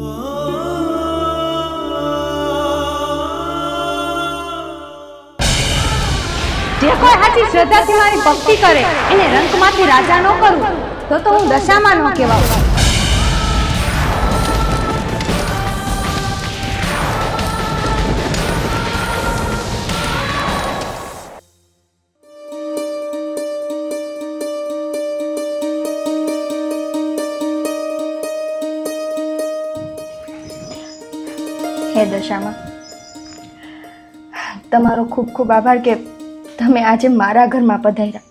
જે કોઈ સાચી શ્રદ્ધાથી મારી ભક્તિ કરે એને રંકમાંથી રાજા ન કરું તો હું દશામાં ન કહેવાઉં. હે દશામાં, તમારો ખૂબ ખૂબ આભાર કે તમે આજે મારા ઘરમાં પધાર્યા.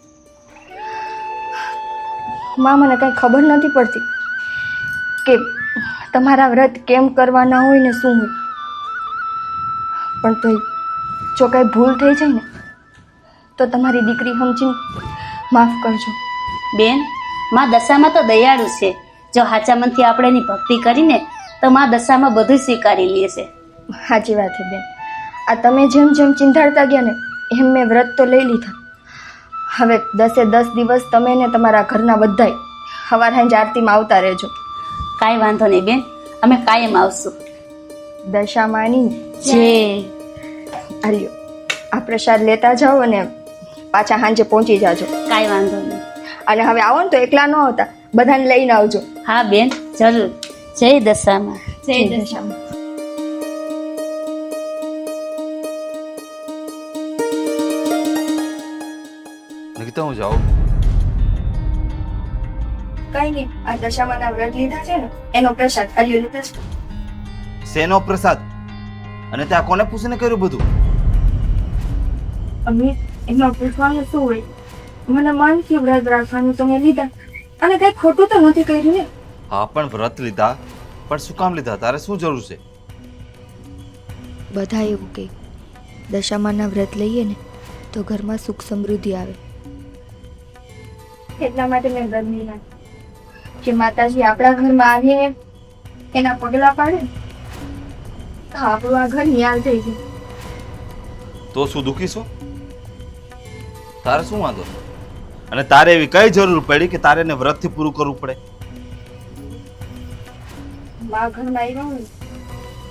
માં, મને કાંઈ ખબર નથી પડતી કે તમારા વ્રત કેમ કરવાના હોય ને શું હોય, પણ તોય જો કાંઈ ભૂલ થઈ જાય ને તો તમારી દીકરી સમજીને માફ કરજો. બેન, માં દશામાં તો દયાળુ છે. જો સાચા મનથી આપણે એની ભક્તિ કરીને તો માં દશામાં બધું સ્વીકારી લે છે. સાચી વાત છે બેન. આ તમે જેમ જેમ ચિંતાડતા ગયા ને એમ મેં વ્રત તો લઈ લીધા. હવે 10 દિવસ તમે ને તમારા ઘરના બધાય સવાર સાંજ આરતીમાં આવતા રહેજો. કાંઈ વાંધો નહીં બેન, અમે કાયમ આવશું. દશામાની જે આલ્યો, આ પ્રસાદ લેતા જાઓ અને પાછા સાંજે પહોંચી જાજો. કાંઈ વાંધો નહીં. અને હવે આવો ને તો એકલા ન આવતા, બધાને લઈને આવજો. હા બેન, જરૂર. જય દશામાં. જય દશામાં. નકીતા, હું જાઉં? કઈ નહીં, આ દશામાના વ્રત લીધા છે ને એનો પ્રસાદ આલ્યો લીધા છે. શેનો પ્રસાદ? અને ત્યાં કોને પૂછીને કર્યું બધું? અમે એમાં પૂછવાનું શું હોય, મને મનથી વ્રત રાખવાનું તમે લીધા અને કઈ ખોટું તો નથી કર્યું ને. હા, પણ વ્રત લીધા, પણ શું કામ લીધા? તારે શું જરૂર છે? બધા એવું કહે દશામાના વ્રત લઈએ ને તો ઘરમાં સુખ સમૃદ્ધિ આવે. એટલા માટે મેં વ્રત લીધા કે માતાજી આપણા ઘરમાં આવીને એના પગલા પાડે તો આપણું આ ઘર નિયાલ થઈ જાય. તો શું દુખી છો? તારે શું વાંધો? અને તારે એવી કઈ જરૂર પડી કે તારે એને વ્રતથી પૂરું કરવું પડે? મા ઘરમાં આવ્યા હોય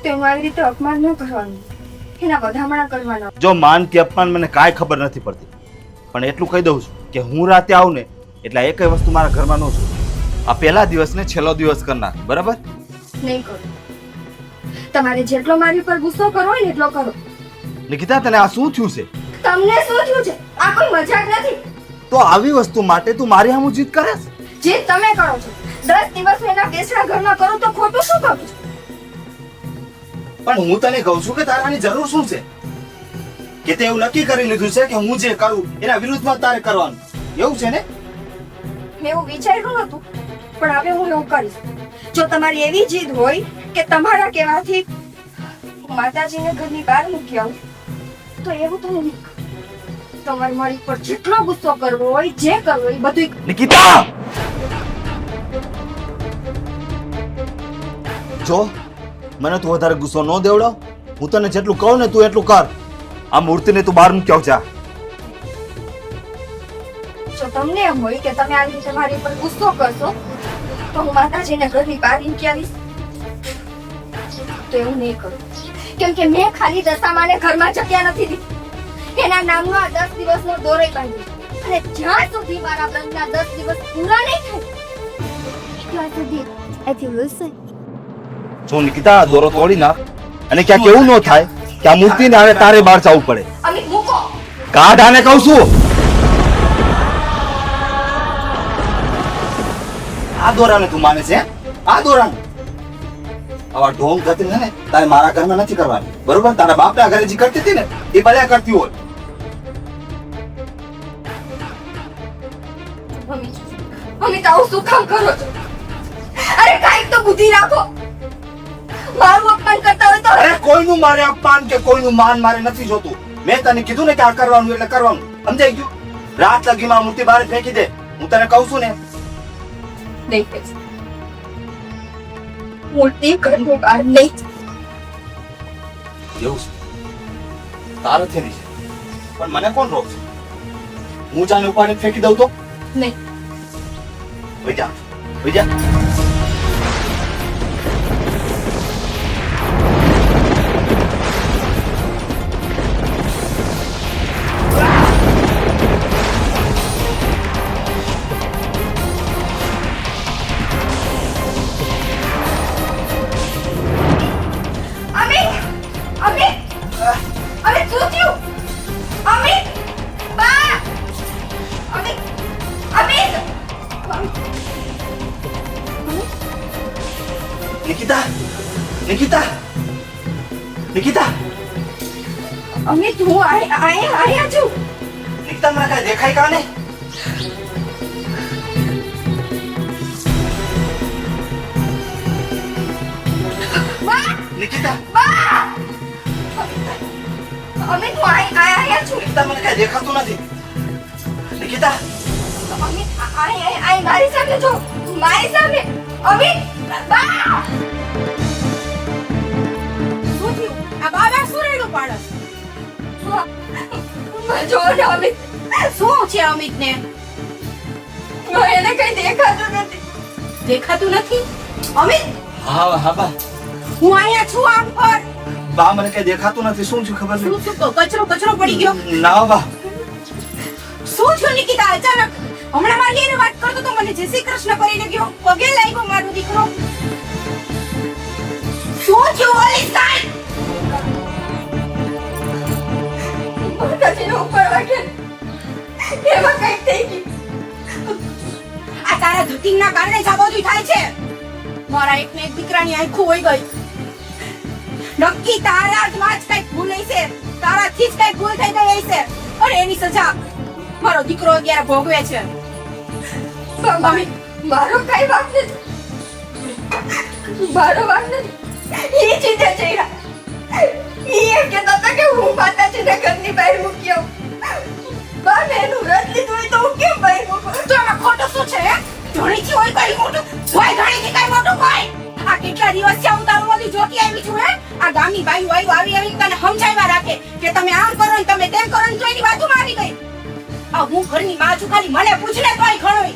તો એમાં આવી રીતે અપમાન ન કરવાનું, એના વધામણા કરવાના. જો માન કે અપમાન મને કાંઈ ખબર નથી પડતી, પણ એટલું કહી દઉં છું કે હું રાતે આવું ને એટલે એક વસ્તુ મારા ઘરમાં ન છું. આ પહેલા દિવસ ને છેલ્લો દિવસ કરનાર, બરાબર? નહીં કરો. તમારે જેટલો મારી પર ગુસ્સો કરવો હોય ને એટલો કરો. નિકિતા, તને આ શું થયું છે? તમને શું થયું છે? આ કોઈ મજાક નથી. તો આવી વસ્તુ માટે તું મારી સામે જીદ કરે છે? જે તમે કરો છો 10 દિવસ એના બેસરા ઘરમાં કરો તો ખોટું શું કરું છું? પણ હું તને કહું છું કે તારે આની જરૂર શું છે? કે તે એવું નક્કી કરી લીધું છે કે હું જે કરું એના વિરુદ્ધમાં તારે કરવાનું, એવું છે ને? મેં એવું વિચાર્યું નતું, પણ હવે હું એવું કરીશ. જો તમારી એવી જીદ હોય કે તમારા કહેવાથી માતાજીને ઘરની બહાર મૂકી આવું તો એવું તો નહીં. તમારે મારી પર જેટલો ગુસ્સો કરવો હોય, જે કરવો હોય બધું. નિકિતા, જો મને તું વધારે ગુસ્સો ન દેવડાવ. હું તને જેટલું કહું ને તું એટલું કર. આ મૂર્તિને તું બહાર મૂકી આવજા. જો તમને એમ હોય કે તમે આવી રીતે મારી પર ગુસ્સો કરશો તો હું માતાજીને ઘરની બહાર મૂકી આવીશ, તો એવું નહીં કરું. કેમ કે મેં ખાલી દશામાને ઘરમાં જગ્યા નથી દીધી, એના નામનો આ 10 દિવસનો દોરો બાંધ્યો. અને જ્યાં સુધી મારા વ્રતના 10 દિવસ પૂરા નહીં થાય ત્યાં સુધી એથી વિલસે. જો નિકિતા, દોરો તોડી નાખ અને ક્યાંક એવું ન થાય કે આ મૂર્તિને આને તારે બહાર જવું પડે. અમે મૂકો. કાઢ આને કહું છું. આ દોરાને તું માને છે? આ દોરાને આવા ઢોંગ ગતિ ને તારે મારા ઘરમાં નથી કરવાની, બરોબર? તારા બાપના ઘરે જે કરતી હતી ને એ ભલે કરતી હોય. અમે તો આવું શું કામ કરો છો? અરે કાંઈક તો બુદ્ધિ રાખો. મારું અપમાન કરતા હોય તો અરે કોઈનું મારે અપમાન કે કોઈનું માન મારે નથી જોતું. મેં તને કીધું ને કે આ કરવાનું એટલે કરવાનું, સમજાઈ ગયું? રાત લગીમાં મૂર્તિ બહાર ફેંકી દે. હું તને કહું છું ને. નહીં ફેંકશે. મૂર્તિ ઘરની બહાર નહીં. એવું છે? તારાથી નહીં છે, પણ મને કોણ રોકશે? હું જાને ઉપાડીને ફેંકી દઉં તો? નહીં. વઈ જા, વઈ જા. નિકિતા નિકિતા નિકિતા અમિત હું આયા છું. નિકિતા મને કાંઈ દેખાય કાને? નિકિતા અમિત હું આયા છું. નિકિતા મને કાંઈ દેખાતું નથી. નિકિતા અમિત આય મારી સામે જો, મારી સામે. અમિત બા શું થયું? આ બાબા શું રેડું પાડસ? જો ને અમિત, શું છે અમિતને? એને કઈ દેખાતું નથી. દેખાતું નથી? અમિત હા હા બા હું અહીંયા છું આમ પર. બા મને કાંઈ દેખાતું નથી. શું છે ખબર શું શું કચરો પડી ગયો? નહીં? ના બા શું થયું નિકિતા અચાનક? હમણાં મારી એને વાત કરતો તો મને જય શ્રી કૃષ્ણ કરીને ગયો. પગે લાગ્યો મારો દીકરો. શું થયું ઓલી સાઈડ? માતાજીનો ઉપર વાગે એમાં કઈક થઈ ગયું. આ તારા ધતિંગના કારણે જ આ બધું થાય છે. મારા એકને એક દીકરાની આંખો હોઈ ગઈ. નક્કી તારા જ માં જ કઈક ભૂલ હશે. તારાથી જ કઈક ભૂલ થઈ ગઈ હશે. અને એની સજા મારો દીકરો અત્યારે ભોગવે છે. અમિત મારો કઈ વાક નથી. મારો વાક નથી. એ ચીજે ચડ્યા. એ એમ કહેતા હતા કે હું માતાજીને ઘરની બહાર મૂકી આવું. બા મેં એનું વ્રત લીધું હોય તો હું કેમ બહાર મૂકું? તો આમાં ખોટું શું છે? ધણીથી હોય કઈ મોટું હોય, ધણીથી કઈ મોટું હોય. આ કેટલા દિવસ છે હું તારું બધું જોતી આવી છું. હે આ ગામની બાઈ આવી તને સમજાવ્યા રાખે કે તમે આમ કરો ને તમે તેમ કરો ને તો એની બાજુમાં આવી ગઈ. આ હું ઘરની માં છું, ખાલી મને પૂછને તોય ઘણોય.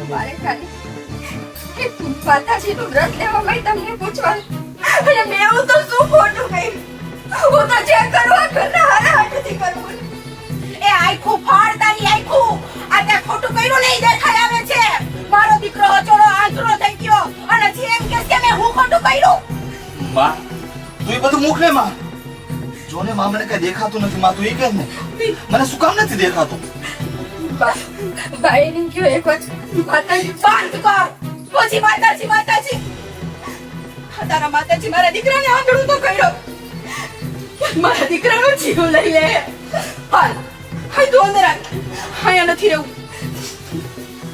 મારે ખાલી કે માતાજીનું વ્રત લેવા માટે તમને પૂછવાનું. અને મેં એવું તો શું ખોટું કર્યું? હું તો જે કરવા ઘરના હારા હાથથી કરું. એ આખું ફાડ તારી આખું. આ તે ખોટું કર્યું નહીં દેખાય આવે છે. મારો દીકરો અચોડો આંધળો થઈ ગયો અને જે એમ કે છે મેં હું ખોટું કર્યું. માં તું એ બધું મૂક ને માં. જો ને માં મને કાંઈ દેખાતું નથી. માં તું એ કહે ને મને શું કામ નથી દેખાતું? બાઈને કયો એક વખત માતાજી બંધ કર. પછી માતાજી માતાજી. તારા માતાજી મારા દીકરાને આંધળું તો કર્યો. મારા દીકરાનો જીવ લઈ લે. હાલ હાલ તું અંદર આવ. અહીંયા નથી રહેવું.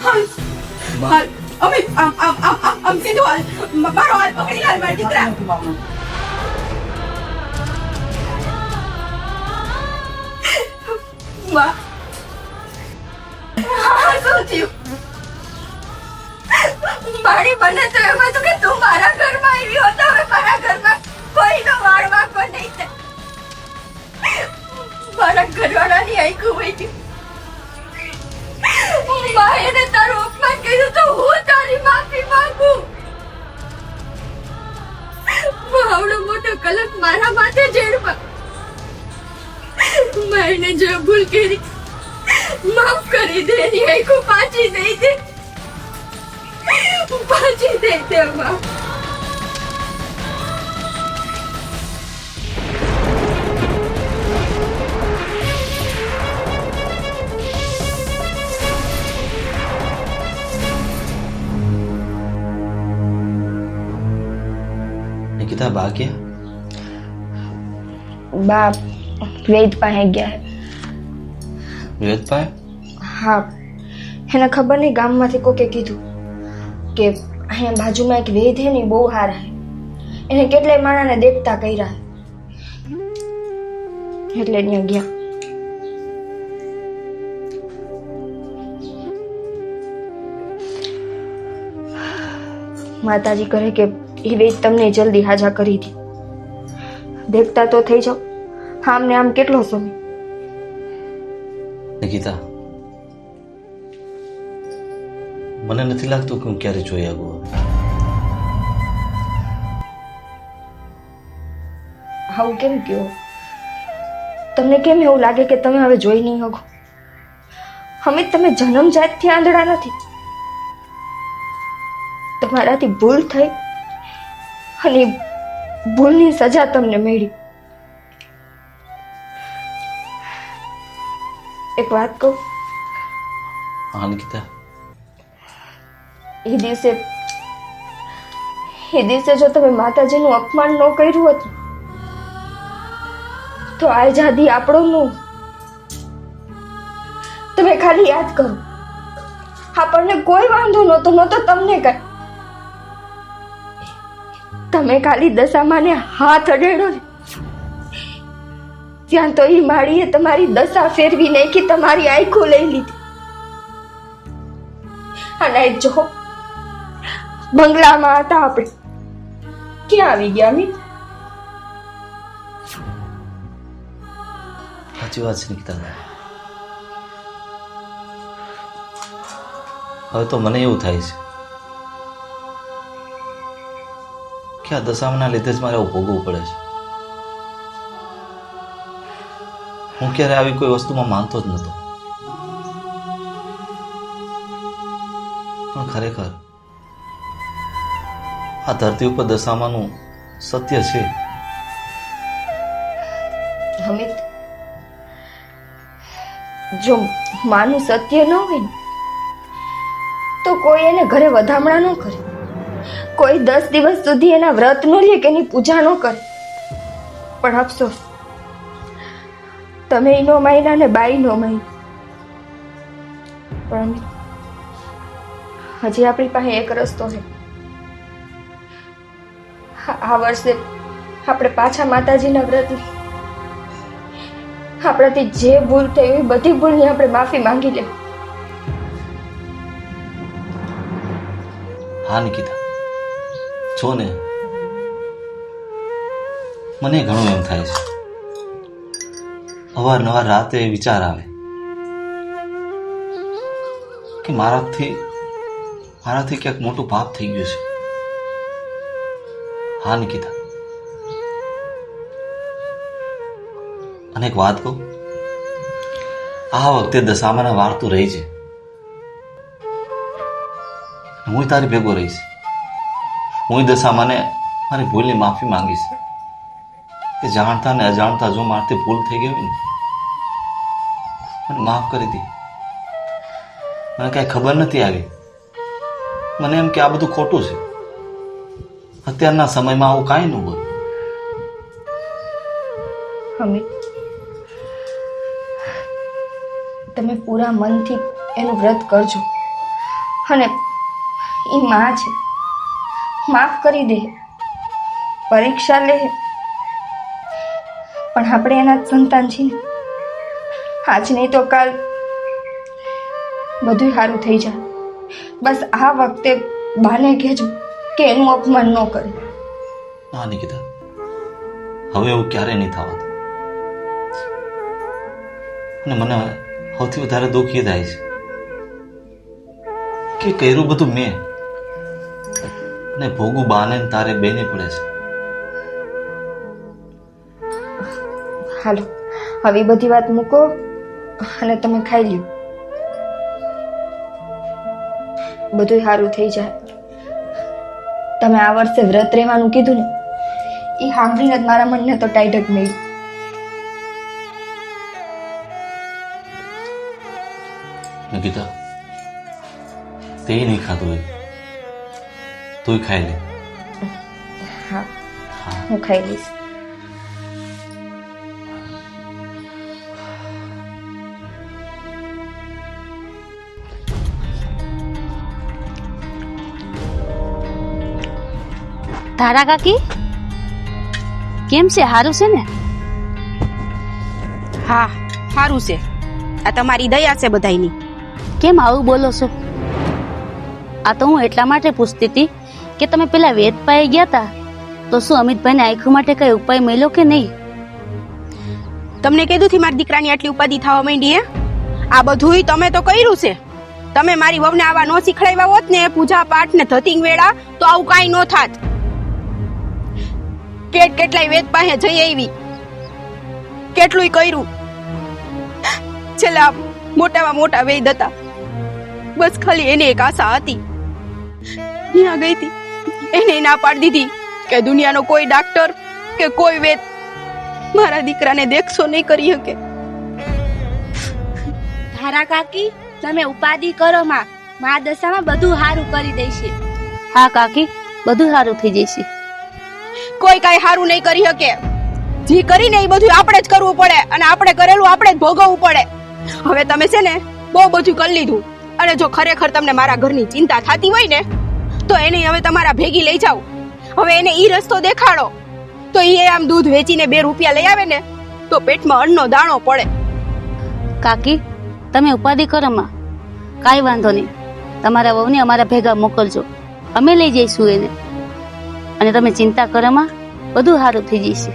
હાલ હાલ અમિત આમ સીધું હાલ. મારો હાથ પકડી હાલ મારા દીકરા. માં શું થયું? મારી બને તો એમ હતું કે તું મારા ઘરમાં આવી હોત. હવે મારા ઘરમાં કોઈનો વાળ વાંકો નહીં થાય. મારા ઘરવાળાની આંખું વહી ગયું. માં એને તારું અપમાન કર્યું તો હું તારી માફી માંગુ. આવડો મોટો કલંક મારા માથે ઝેડમાં. મેં એને જે ભૂલ કરી માફ કરી દે. એની આંખો પાછી દઈ દે. પાછી દઈ દે માં. નિકિતા બા ક્યાં? બા વેદ પાસે ગયા. વેદ પાસે? હા, એને ખબર નહીં ગામમાંથી કોકે કીધું કે અહીંયા બાજુમાં એક વેદ હે ને બહુ હારા હે. એને કેટલાય માણાને દેખતા કર્યા એટલે ત્યાં ગયા. માતાજી કહે કે એ વેદ તમને જલ્દી હાજા કરી દી. દેખતા તો થઈ જાઓ. આમ ને આમ કેટલો સમય? નિકિતા મને નથી લાગતું કે હું ક્યારે જોઈ આવું. આવું કેમ કયો? તમને કેમ એવું લાગે કે તમે હવે જોઈ નહીં શકો? અમે તમે જન્મજાતથી આંધળા નથી. તમારાથી ભૂલ થઈ અને ભૂલની સજા તમને મળી. એક વાત કહું? હા નિકિતા. એ દિવસે એ દિવસે જો તમે માતાજીનું અપમાન ન કર્યું હોત તો આઝાદી આપણો નું. તમે ખાલી યાદ કરો, આપણને કોઈ વાંધો નહોતો તમને કઈ. તમે ખાલી દશામાને હાથ અડેડો ને ત્યાં તો એ માળીએ તમારી દશા ફેરવી નાખી, તમારી આંખો લઈ લીધી. અને જો બંગલામાં હતા આપણે, ક્યાં આવી ગયા અમિત? સાચી વાત છે નિકિતા. હવે તો મને એવું થાય છે કે આ દશામાના લીધે જ મારે આવું ભોગવવું પડે છે. હું ક્યારે આવી કોઈ વસ્તુમાં માનતો જ નહોતો, પણ ખરેખર આ ધરતી ઉપર દશામાનું સત્ય છે. અમિત, જો માનું સત્ય ન હોય ને તો કોઈ એને ઘરે વધામણા ન કરે, કોઈ 10 દિવસ સુધી એના વ્રત ન લે કે એની પૂજા ન કરે. પણ અફસોસ, તમે નો માયના ને બાઈ નો માય. પણ અમિત, હજી આપણી પાસે એક રસ્તો છે. આ વર્ષે આપણે પાછા માતાજીના વ્રત લઈ, આપણાથી જે ભૂલ થઈ એ બધી ભૂલની આપણે માફી માંગી લે. હા નિકિતા, જો ને મને ઘણું એમ થાય છે, અવારનવાર રાતે વિચાર આવે કે મારાથી ક્યાંક મોટું પાપ થઈ ગયું છે. હા નિકિતા, અને એક વાત કહું, આ વખતે દશામાના વાર તું રહી છે, હું તારી ભેગો રહીશ. હું દશામાને મારી ભૂલની માફી માંગીશ કે જાણતા ને અજાણતા જો મારાથી ભૂલ થઈ ગઈ હોય ને, મને માફ કરી દે. મને કાંઈ ખબર નથી આવી, મને એમ કે આ બધું ખોટું છે. અત્યારના સમયમાં આવું કાંઈ ન હોય. અમિત, તમે પૂરા મનથી એનું વ્રત કરજો, અને એ માં છે, માફ કરી દે, પરીક્ષા લે, પણ આપણે એના જ સંતાન છીએ. આજ નહીં તો કાલ બધું સારું થઈ જાય. બસ આ વખતે બાને કહેજો કે એનું અપમાન ન કરે. ના નિકિતા, હવે એવું ક્યારેય નહીં થવાનું. અને મને સૌથી વધારે દુઃખ એ થાય છે કે કર્યું બધું મેં, અને ભોગું બાને ને તારે બેને પડે છે. હાલો, હવે બધી વાત મૂકો અને તમે ખાઈ લ્યો, બધું સારું થઈ જાય. તમે આ વર્ષે વ્રત રહેવાનું કીધું ને, એ સાંભળીને જ મારા મનને તો ટાઈટ જ મળ્યું. નિકિતા, તે નહીં ખાતું હોય તું ખાઈ લે. હા, હા, હું ખાઈ લઈશ. તારા કાકી કેમ છે? હારું છે ને? હા, સારું છે. આ તમારી દયા છે બધાયની. કેમ આવું બોલો છો? આ તો હું એટલા માટે પૂછતી હતી કે તમે પેલા વેદ પાઈ ગયા હતા તો શું અમિતભાઈને આંખો માટે કઈ ઉપાય મળ્યો કે નહીં? તમને કીધું થી મારી દીકરાની આટલી ઉપાધિ થવા માંડી હે? આ બધુંય તમે તો કર્યું છે. તમે મારી વહુને આવા નો શીખડાવ્યા હોત ને પૂજા પાઠ ને ધતિંગ વેળા, તો આવું કાંઈ નો થાત. કેટલાય વેદ પાસે જઈ આવી, કેટલુંય કર્યું. છેલ્લા મોટામાં મોટા વેદ હતા, બસ ખાલી એને એક આશા હતી. ત્યાં ગઈ હતી, એને ના પાડી દીધી કે દુનિયાનો કોઈ ડાક્ટર કે કોઈ વેદ મારા દીકરાને દેખશો નહીં કરી શકે. તારા કાકી, તમે ઉપાધિ કરો માં દશામાં બધું સારું કરી દેશે. હા કાકી, બધું સારું થઈ જશે. કોઈ કાંઈ સારું નહીં કરી શકે. જે કરીને એ બધું આપણે જ કરવું પડે અને આપણે કરેલું આપણે જ ભોગવવું પડે. હવે તમે છે ને બહુ બધું કરી લીધું અને જો ખરેખર તમને મારા ઘરની ચિંતા થતી હોય ને તો એને હવે તમારા ભેગી લઈ જાઓ. હવે એને ઈ રસ્તો દેખાડો તો એ આમ દૂધ વેચીને 2 રૂપિયા લઈ આવે ને તો પેટમાં અન્નનો દાણો પડે. કાકી તમે ઉપાધિ કરો માં, કાંઈ વાંધો નહીં. તમારા વહુને અમારા ભેગા મોકલજો, અમે લઈ જઈશું એને. અને તમે ચિંતા કરો માં, બધું સારું થઈ જશે.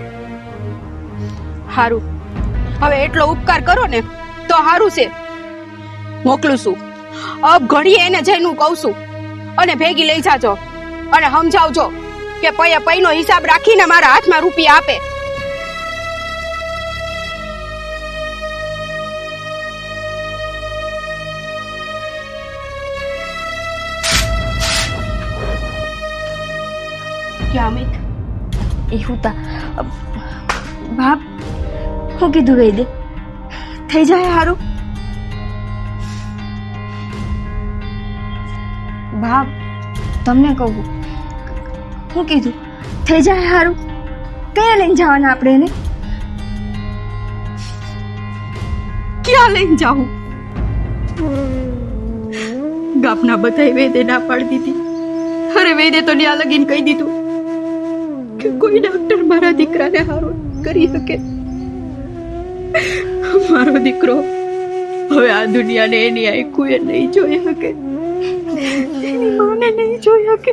હારું, હવે એટલો ઉપકાર કરો ને તો હારું છે. મોકલું છું. અબ ઘડીએ એને જઈને હું કહું છું અને ભેગી લઈ જાજો અને સમજાવજો કે પૈયા પૈનો હિસાબ રાખીને મારા હાથમાં રૂપિયા આપે. ક્યાં અમિત? એ હુતા બાપ હું કીધું વૈદે થઈ જાય હારું? બાપ તમને કહું હું કીધું થઈ જાય હારું? કયા લઈને જવાના આપણે એને? ક્યાં લઈને જાઉં? ગામના બધાય વેદે ના પાડી દીધી. અરે વેદે તો ન્યા લગીને કહી દીધું કે કોઈ ડોક્ટર મારા દીકરાને હારું કરી શકે. મારો દીકરો હવે આ દુનિયાને એની આંખું એ નહીં જોઈ શકે, એની માને નહીં જોઈ શકે.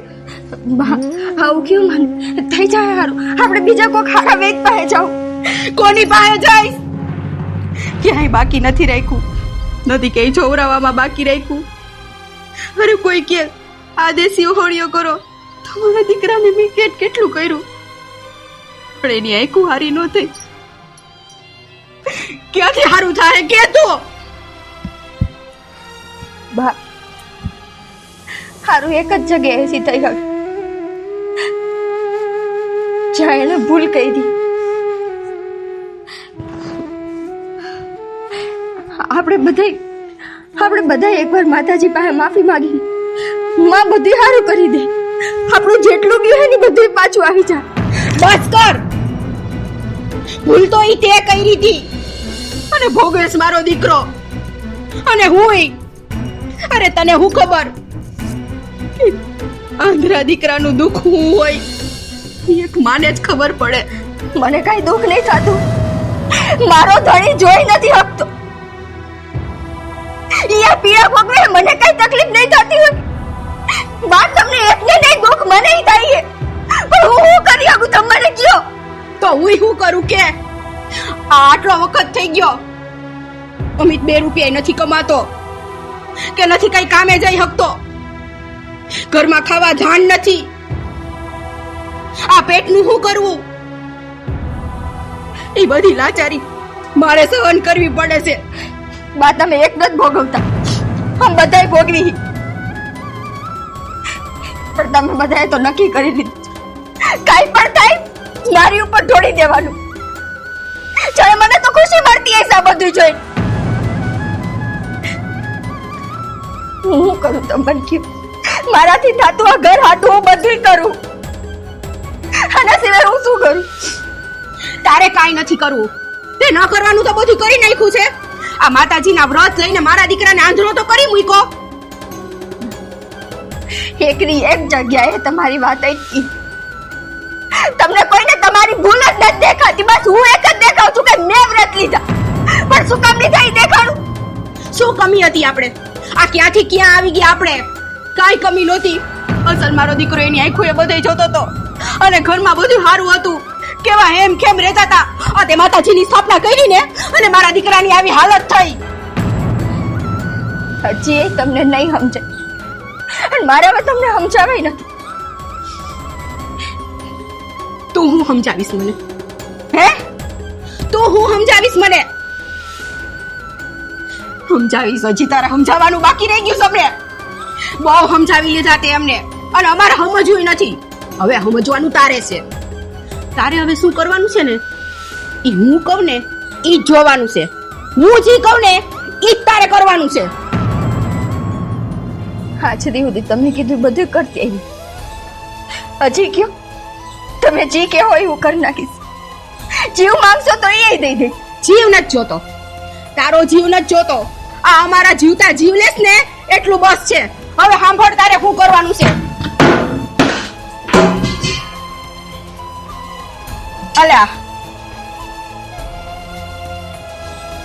બા આવું કેવું મને? થઈ જાય હારું, આપણે બીજા કોઈ ખારા વેદ પાસે જાવ. કોની પાસે જઈશ? ક્યાંય બાકી નથી રાખ્યું, નથી ક્યાંય જોવરાવામાં બાકી રાખ્યું. અરે કોઈ કે આ દેશી હોળીઓ કરો તો મારા દીકરાને મેં કેટલું કર્યું પણ એની આંખું હારી ન થઈ. ક્યાંથી હારું થાય કે તો? બા હારું એક જ જગ્યાએ એસી થઈ ગયું જ્યાં એને ભૂલ કરી. આપણે બધા એકવાર માતાજી પાસે માફી માંગી, માં બધું સારું કરી દે. આપણું જેટલું બી હોય ને બધું પાછું આવી જાય. બસ કર. ભૂલ તો ઈ તે કરી હતી અને ભોગવેશ મારો દીકરો અને હુંય. અરે તને હું ખબર આંધળા દીકરાનું દુઃખ શું હોય? એક માને જ ખબર પડે. મને કઈ દુઃખ નહીં થતું. મારો ધણી જોઈ નથી શકતો. ઈ પીડા ભોગવે મને કઈ તકલીફ નહીં થતી હોય. બાદ તમને એકને નહીં દુઃખ મને થાય પણ હું કરી શકું? તમને કયો તો હું શું કરું કે આટલો વખત થઈ ગયો અમિત 2 રૂપિયા નથી કમાતો કે નથી કઈ કામે જઈ શકતો, ઘરમાં ખાવા જાણ નથી. આ પેટનું શું કરવું? એ બધી લાચારી મારે સહન કરવી પડે છે. બા તમે એક નથી ભોગવતા, હમ બધાય ભોગવી. પણ તમે બધાએ તો નક્કી કરી લીધું કાઈ પણ થાય મારી ઉપર ઢોળી દેવાનું. ચાલે મને તો ખુશી મળતી હશે આ બધું જોઈ. હું કરું તમને કયું? મારાથી થતું આ ઘર હાથું હું બધું કરું. આના સિવાય હું શું કરું? તારે કાઈ નથી કરવું. તે ન કરવાનું તો બધું કરી નાખ્યું છે. આ માતાજીના વ્રત લઈને મારા દીકરાને આંધળો તો કરી મૂક્યો. એકની એક જગ્યાએ તમારી વાત અટકી. તમને કોઈને તમારી ભૂલ જ નથી દેખાતી. બસ હું એક જ દેખાઉં છું કે મેં વ્રત લીધા. પણ શું કામ લીધા એ દેખાડું. શું કમી હતી આપણે? આ ક્યાંથી ક્યાં આવી ગયા આપણે? કાઈ કમી નહોતી. અસલ મારો દીકરો એની આંખોએ બધે જોતો હતો અને ઘરમાં બધું સારું હતું. કેવા હેમ ખેમ રહેતા હતા. આ તે માતાજીની સ્થાપના કરીને અને મારા દીકરાની આવી હાલત થઈ. હજી એ તમને નહીં સમજાય અને મારે હવે તમને સમજાવાય નથી. તું હું સમજાવીશ મને? હે તું હું સમજાવીશ મને? સમજાવીશ? હજી તારે સમજાવવાનું બાકી રહી ગયું. તમને બહુ સમજાવી લીધા તે એમને અને અમારે સમજવું નથી. હવે સમજવાનું તારે છે. તારે હવે શું કરવાનું છે ને ઈ હું કહું ને ઈ જોવાનું છે. હું જે કહું ને ઈ તારે કરવાનું છે. આજ સુધી તમે કીધું બધું કરતી આવી હજી કયો તમે જી કે હોય એવું કરી નાખીશ. જીવ માંગશો તો એ દઈ દે. જીવ નથી જોતો, તારો જીવ નથી જોતો. આ અમારા જીવતા જીવલેસ ને એટલું બસ છે. હવે સાંભળ, તારે શું કરવાનું છે. અલ્યા,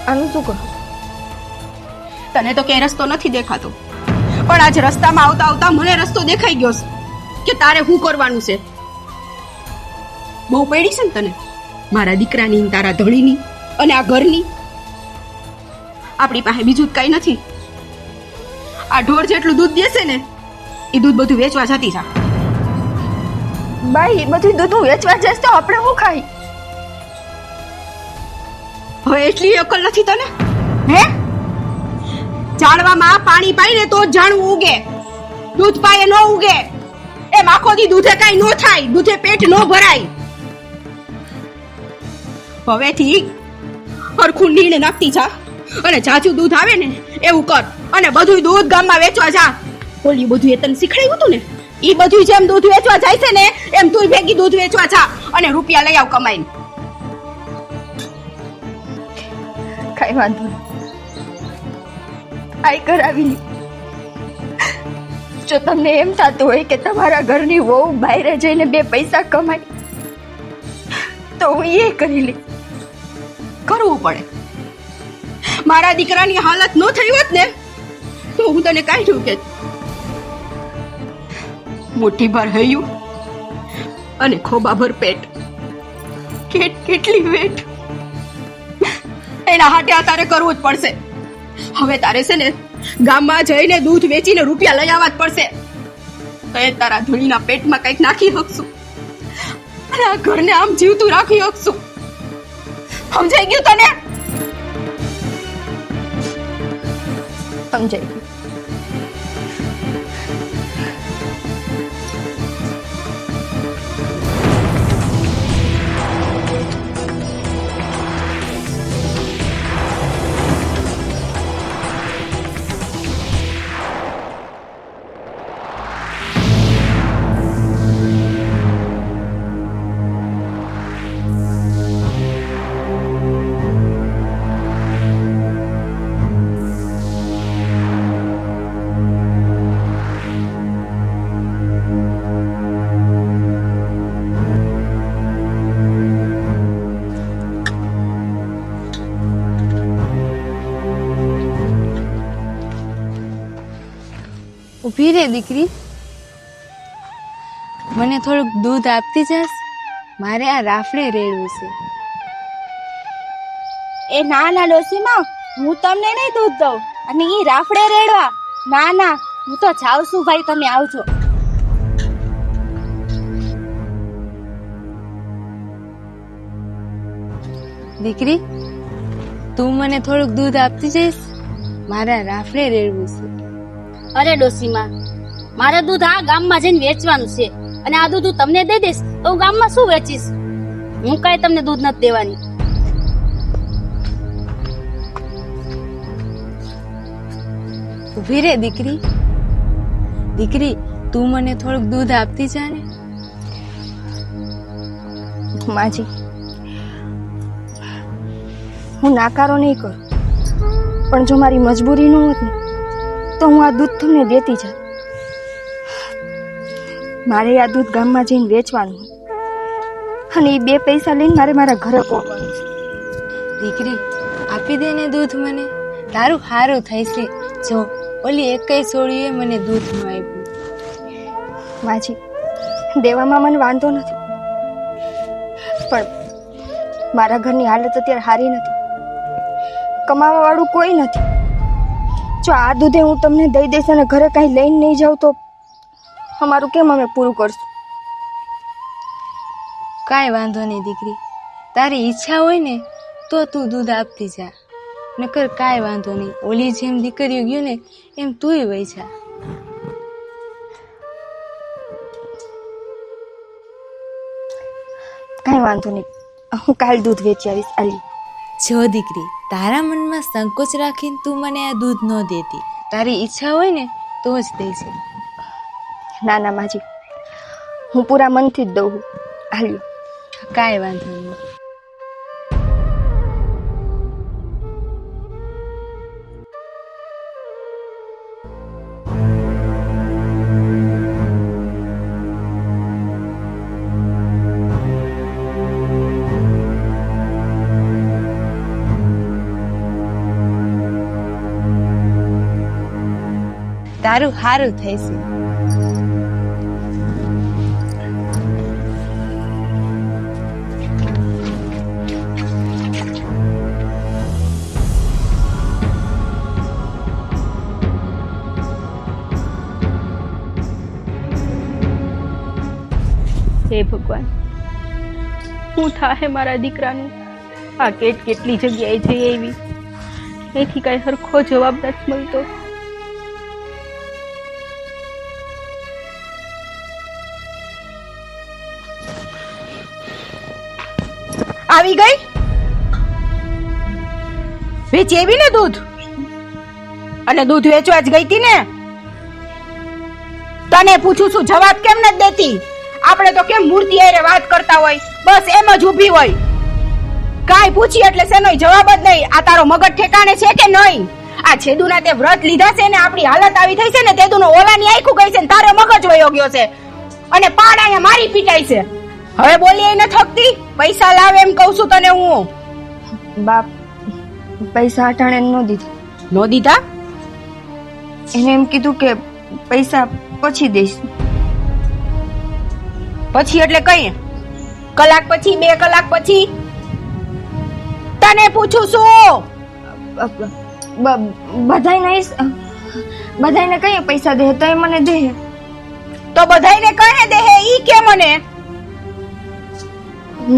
આનું શું કરું? તને તો ક્યાંય રસ્તો નથી દેખાતો, પણ આજ રસ્તામાં આવતા આવતા મને રસ્તો દેખાઈ ગયો છે કે તારે શું કરવાનું છે. બહુ પડી છે ને તને મારા દીકરાની ને તારા ધણીની અને આ ઘરની. આપણી પાસે બીજું કઈ નથી. આ ઢોર જેટલું દૂધ દેશે ને એ દૂધ બધું વેચવા જતી જા. બાઈ, બધું દૂધ હું વેચવા જઈશ તો આપણે શું ખાઈ? હવે એટલી અકલ નથી તને? હે, જાણવામાં પાણી પાઈ ને તો જ જાણવું ઉગે, દૂધ પાયે ન ઉગે. એમ આખો દી દૂધે કઈ ન થાય, દૂધે પેટ ન ભરાય. હવેથી હરખું નીણ નાખતી જા અને જાજુ દૂધ આવે ને એવું કર, અને બધું દૂધ ગામમાં વેચવા જા. ઓલી બધું એ તને શીખડાયું હતું ને, ઈ બધું જેમ દૂધ વેચવા જાય છે ને એમ તું ભેગી દૂધ વેચવા જા અને રૂપિયા લઈ આવ કમાઈને. કઈ વાંધો નહીં, આઈ કરાવી લી. જો તમને એમ થતું હોય કે તમારા ઘરની વહુ બહાર જઈને 2 પૈસા કમાય તો હું એ કરી લઈશ. કરવું પડે. મારા દીકરાની હાલત ન થઈ હોત ને તો હું તને કાઢ્યું કે મુઠ્ઠી ભર હૈયું અને ખોબા ભર પેટ, કેટલી વેટ. એના હાટે આ તારે કરવું જ પડશે. હવે તારે છે ને ગામમાં જઈને દૂધ વેચીને રૂપિયા લઈ આવવા જ પડશે. તો એ તારા ધણીના પેટમાં કંઈક નાખી શકશું અને આ ઘરને આમ જીવતું રાખી શકશું. સમજાઈ ગયું તને? સમજાઈ ગયું. ઊભી રે દીકરી, મને થોડુંક દૂધ આપતી જાસ, મારે આ રાફડે રેડવું છે. એ ના ના ડોસીમાં, હું તમને નહીં દૂધ દઉં અને ઈ રાફડે રેડવા. ના ના, હું તો જાઉં છું ભાઈ, તમે આવજો. દીકરી, તું મને થોડુંક દૂધ આપતી જઈશ, મારા રાફડે રેડવું છે. અરે ડોસીમાં, મારે દૂધ આ ગામમાં જઈને વેચવાનું છે અને આ દૂધ હું તમને દઈ દઈશ તો હું ગામમાં શું વેચીશ? હું કઈ તમને દૂધ નથી દેવાની. ઊભી રે દીકરી, દીકરી તું મને થોડુંક દૂધ આપતી જા ને. માજી, હું નાકારો નહીં કરું, પણ જો મારી મજબૂરી ન હોત ને તો હું આ દૂધ તમને દેતી જાત. મારે આ દૂધ ગામમાં જઈને વેચવાનું અને એ 2 પૈસા લઈને મારે મારા ઘરે પહોંચવાનું છે. દીકરી આપી દે ને દૂધ મને, તારું સારું થાય છે. જો ઓલી એકઈ છોડીએ મને દૂધ ન આપ્યું. માજી, દેવામાં મને વાંધો નથી, પણ મારા ઘરની હાલત અત્યારે સારી નથી, કમાવા વાળું કોઈ નથી. જો આ દૂધે હું તમને દઈ દઈશ અને ઘરે કાંઈ લઈને નહીં જાઉં તો અમારું કેમ અમે પૂરું કરશું? કાંઈ વાંધો નહીં દીકરી, તારી ઈચ્છા હોય ને તો તું દૂધ આપતી જા, નકર કાંઈ વાંધો નહીં. ઓલી જેમ દીકરીઓ ગયું ને એમ તુંય વહી જા. કાંઈ વાંધો નહીં, હું કાલ દૂધ વેચી આવીશ. આલી જો દીકરી, તારા મનમાં સંકોચ રાખીને તું મને આ દૂધ ન દેતી, તારી ઈચ્છા હોય ને તો જ દેજે. ના ના માજી, હું પૂરા મનથી જ દઉં છું. હાલ્યો. કાંઈ વાંધો નહીં. તારું સારું થઈશે. હે ભગવાન, શું થાય મારા દીકરાનું? આ કેટલી જગ્યાએ જઈ આવી, એથી કઈ હરખો જવાબ નથી મળતો. આવી ગઈ વેચી આવી ને દૂધ, અને દૂધ વેચવા જ ગઈ હતી ને? તને પૂછું છું, જવાબ કેમ નથી દેતી? આપણે તો કેમ મૂર્તિ હારે વાત કરતા હોય, બસ એમ જ ઊભી હોય. કાઈ પૂછી એટલે શેનોય જવાબ જ નહીં. આ તારો મગજ ઠેકાણે છે કે નહીં? આ છેદુના તે વ્રત લીધા છે ને આપણી હાલત આવી થઈ છે ને, તેદુનો ઓલાની આખું ગઈ છે ને તારો મગજ વયો ગયો છે, અને પાડ અહીંયા મારી પીટાઈ છે. હવે બોલી ન થકતી, પૈસા લાવ એમ કહું છું તને હું. બાપ પૈસા અટાણે ન દીધા. નો દીધા? એને એમ કીધું કે પૈસા પછી દઈશ. પછી એટલે કઈ? કલાક પછી, 2 કલાક પછી? તને પૂછું છું. બધાને કઈ પૈસા દે તો એ મને દે. તો બધાને કહે દે ઈ કે મને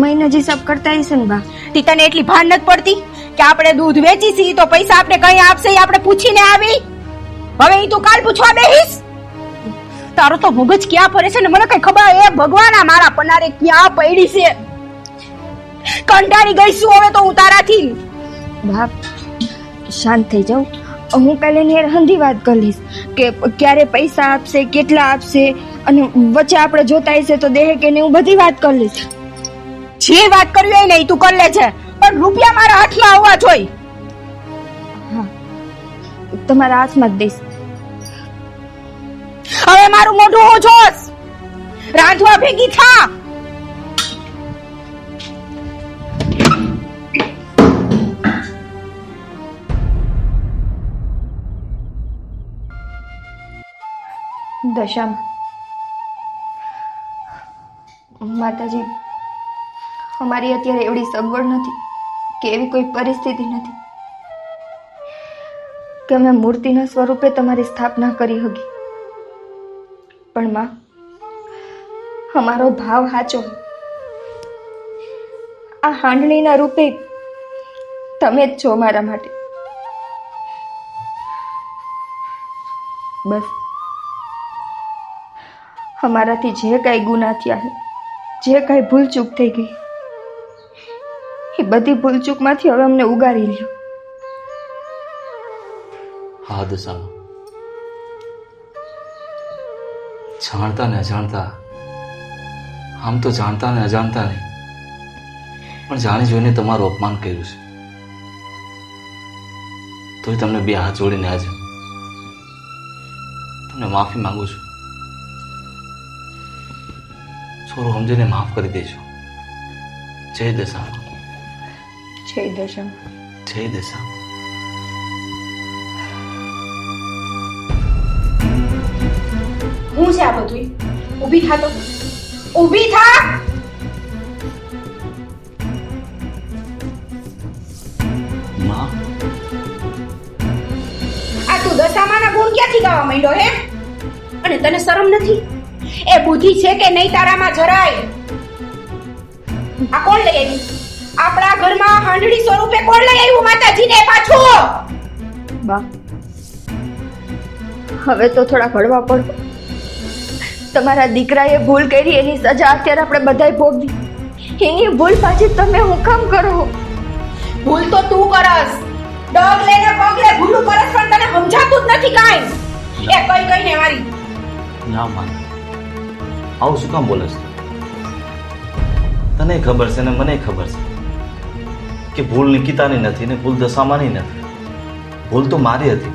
મહિના જ હિસાબ કરતા હશે ને બા. તી તને એટલી ભાન નથી પડતી કે આપણે દૂધ વેચી છી તો પૈસા આપણે કઈ આપશે ઈ આપણે પૂછીને આવી? હવે ઈ તું કાલ પૂછવા બેહીશ? તારો તો મગજ ક્યાં ફરે છે ને મને કઈ ખબર. એ ભગવાન, આ મારા પનારે ક્યાં પડી છે? કંટાળી ગઈ છું હવે તો હું તારાથી. બાપ શાંત થઈ જાઉં. હું કાલે એની હારે હંધી વાત કરી લઈશ કે ક્યારે પૈસા આપશે, કેટલા આપશે, અને વચ્ચે આપણે જોતા હશે તો દેહે કે નહીં, હું બધી વાત કરી લઈશ. જે વાત કરવી હોય ને ઈ તું કરી લે છે, પણ રૂપિયા મારા હાથમાં આવવા જોઈએ. હા, તમારા હાથમાં જ દઈશ. હવે મારું મોઢું હું જોશ? રાંધવા ભેગી થા. દશામાં માતાજી, અમારી અત્યારે એવડી સગવડ નથી કે એવી કોઈ પરિસ્થિતિ નથી કે અમે મૂર્તિના સ્વરૂપે તમારી સ્થાપના કરી હકી. પણ માં, અમારો ભાવ સાચો. આ હાંડણીના રૂપે તમે જ છો મારા માટે. બસ અમારાથી જે કાંઈ ગુનાહ થયા છે, જે કાંઈ ભૂલચૂક થઈ ગઈ, એ બધી ભૂલચૂકમાંથી હવે અમને ઉગારી લ્યો. હા દશામાં, જાણતા ને અજાણતા, આમ તો જાણતા ને અજાણતા નહીં, પણ જાણી જોઈને તમારું અપમાન કર્યું છે. તોય તમને 2 હાથ જોડીને આજે તમને માફી માંગુ છું. છોરો સમજીને માફ કરી દેજો. જય દશામાં. જય દશામાં. જય દશામાં. હું છે આ બધું? ઊભી થા તો, ઊભી થા. માં, આ તું દશામાના ગુણ ક્યાંથી ગાવા માંડ્યો હે? અને તને શરમ નથી? એ બુદ્ધિ છે કે નહીં તારામાં જરાય? આ કોણ લઈ આવી? આપણા ઘરમાં હાંડણી સ્વરૂપે કોણ લઈ આવ્યું માતાજીને પાછું? બા, હવે તો થોડા હળવા પડો. તમારા દીકરાએ ભૂલ કરી, એની સજા અત્યારે આપણે બધાય ભોગવી. એની ભૂલ પાછી તમે હું કામ કરો? ભૂલ તો તું કરસ. ડગ લઈને પગલે ભૂલું કરસ, પણ તને સમજાતું જ નથી કાંઈ. એ કઈ કઈને મારી ના માં, આવું શું કામ બોલે છે? તને ખબર છે ને મને ખબર છે કે ભૂલ નિકિતાની નથી ને ભૂલ દશામાની નથી. ભૂલ તો મારી હતી.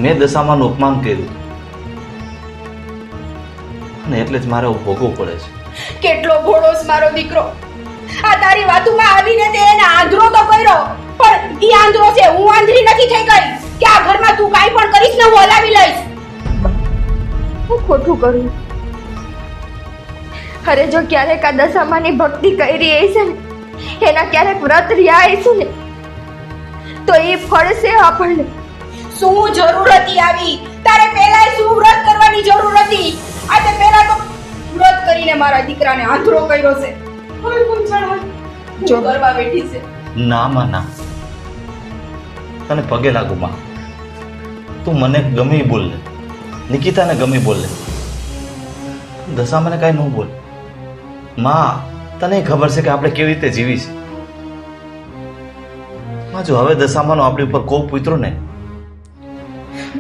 મેં દશામાનું અપમાન કર્યું અને એટલે જ મારે આવું ભોગવવું પડે છે. કેટલો ભોળો છે મારો દીકરો. આ તારી વાતોમાં આવીને તે એને આંધળો તો કર્યો, પણ ઈ આંધળો છે, હું આંધળી નથી થઈ ગઈ કે આ ઘરમાં તું કાઈ પણ કરીશ ને હું હલાવી લઈશ. હું ખોટું કરું? અરે જો ક્યારેક આ દશામાની ભક્તિ કરી હશે ને, એના ક્યારેક વ્રત રહ્યા હશે ને, તો એ ફળશે આપણને. શું જરૂર હતી આવી? તારે પહેલા શું વ્રત કરવાની જરૂર હતી? આ તે પહેલા તો વ્રત કરીને મારા દીકરાને આંધળો કર્યો છે. હવે કોણ જાણે જો. શું કરવા બેઠી છે? ના માં ના, તને પગે લાગુ માં. તું મને ગમે ઈ બોલ લે, નિકિતાને ગમે ઈ બોલ લે, દશામાને કાંઈ ન બોલ. માં, તને ખબર છે કે આપણે કેવી રીતે જીવી છે. માં, જો હવે દશામાનો આપણી ઉપર કોપ ઉતરો ને,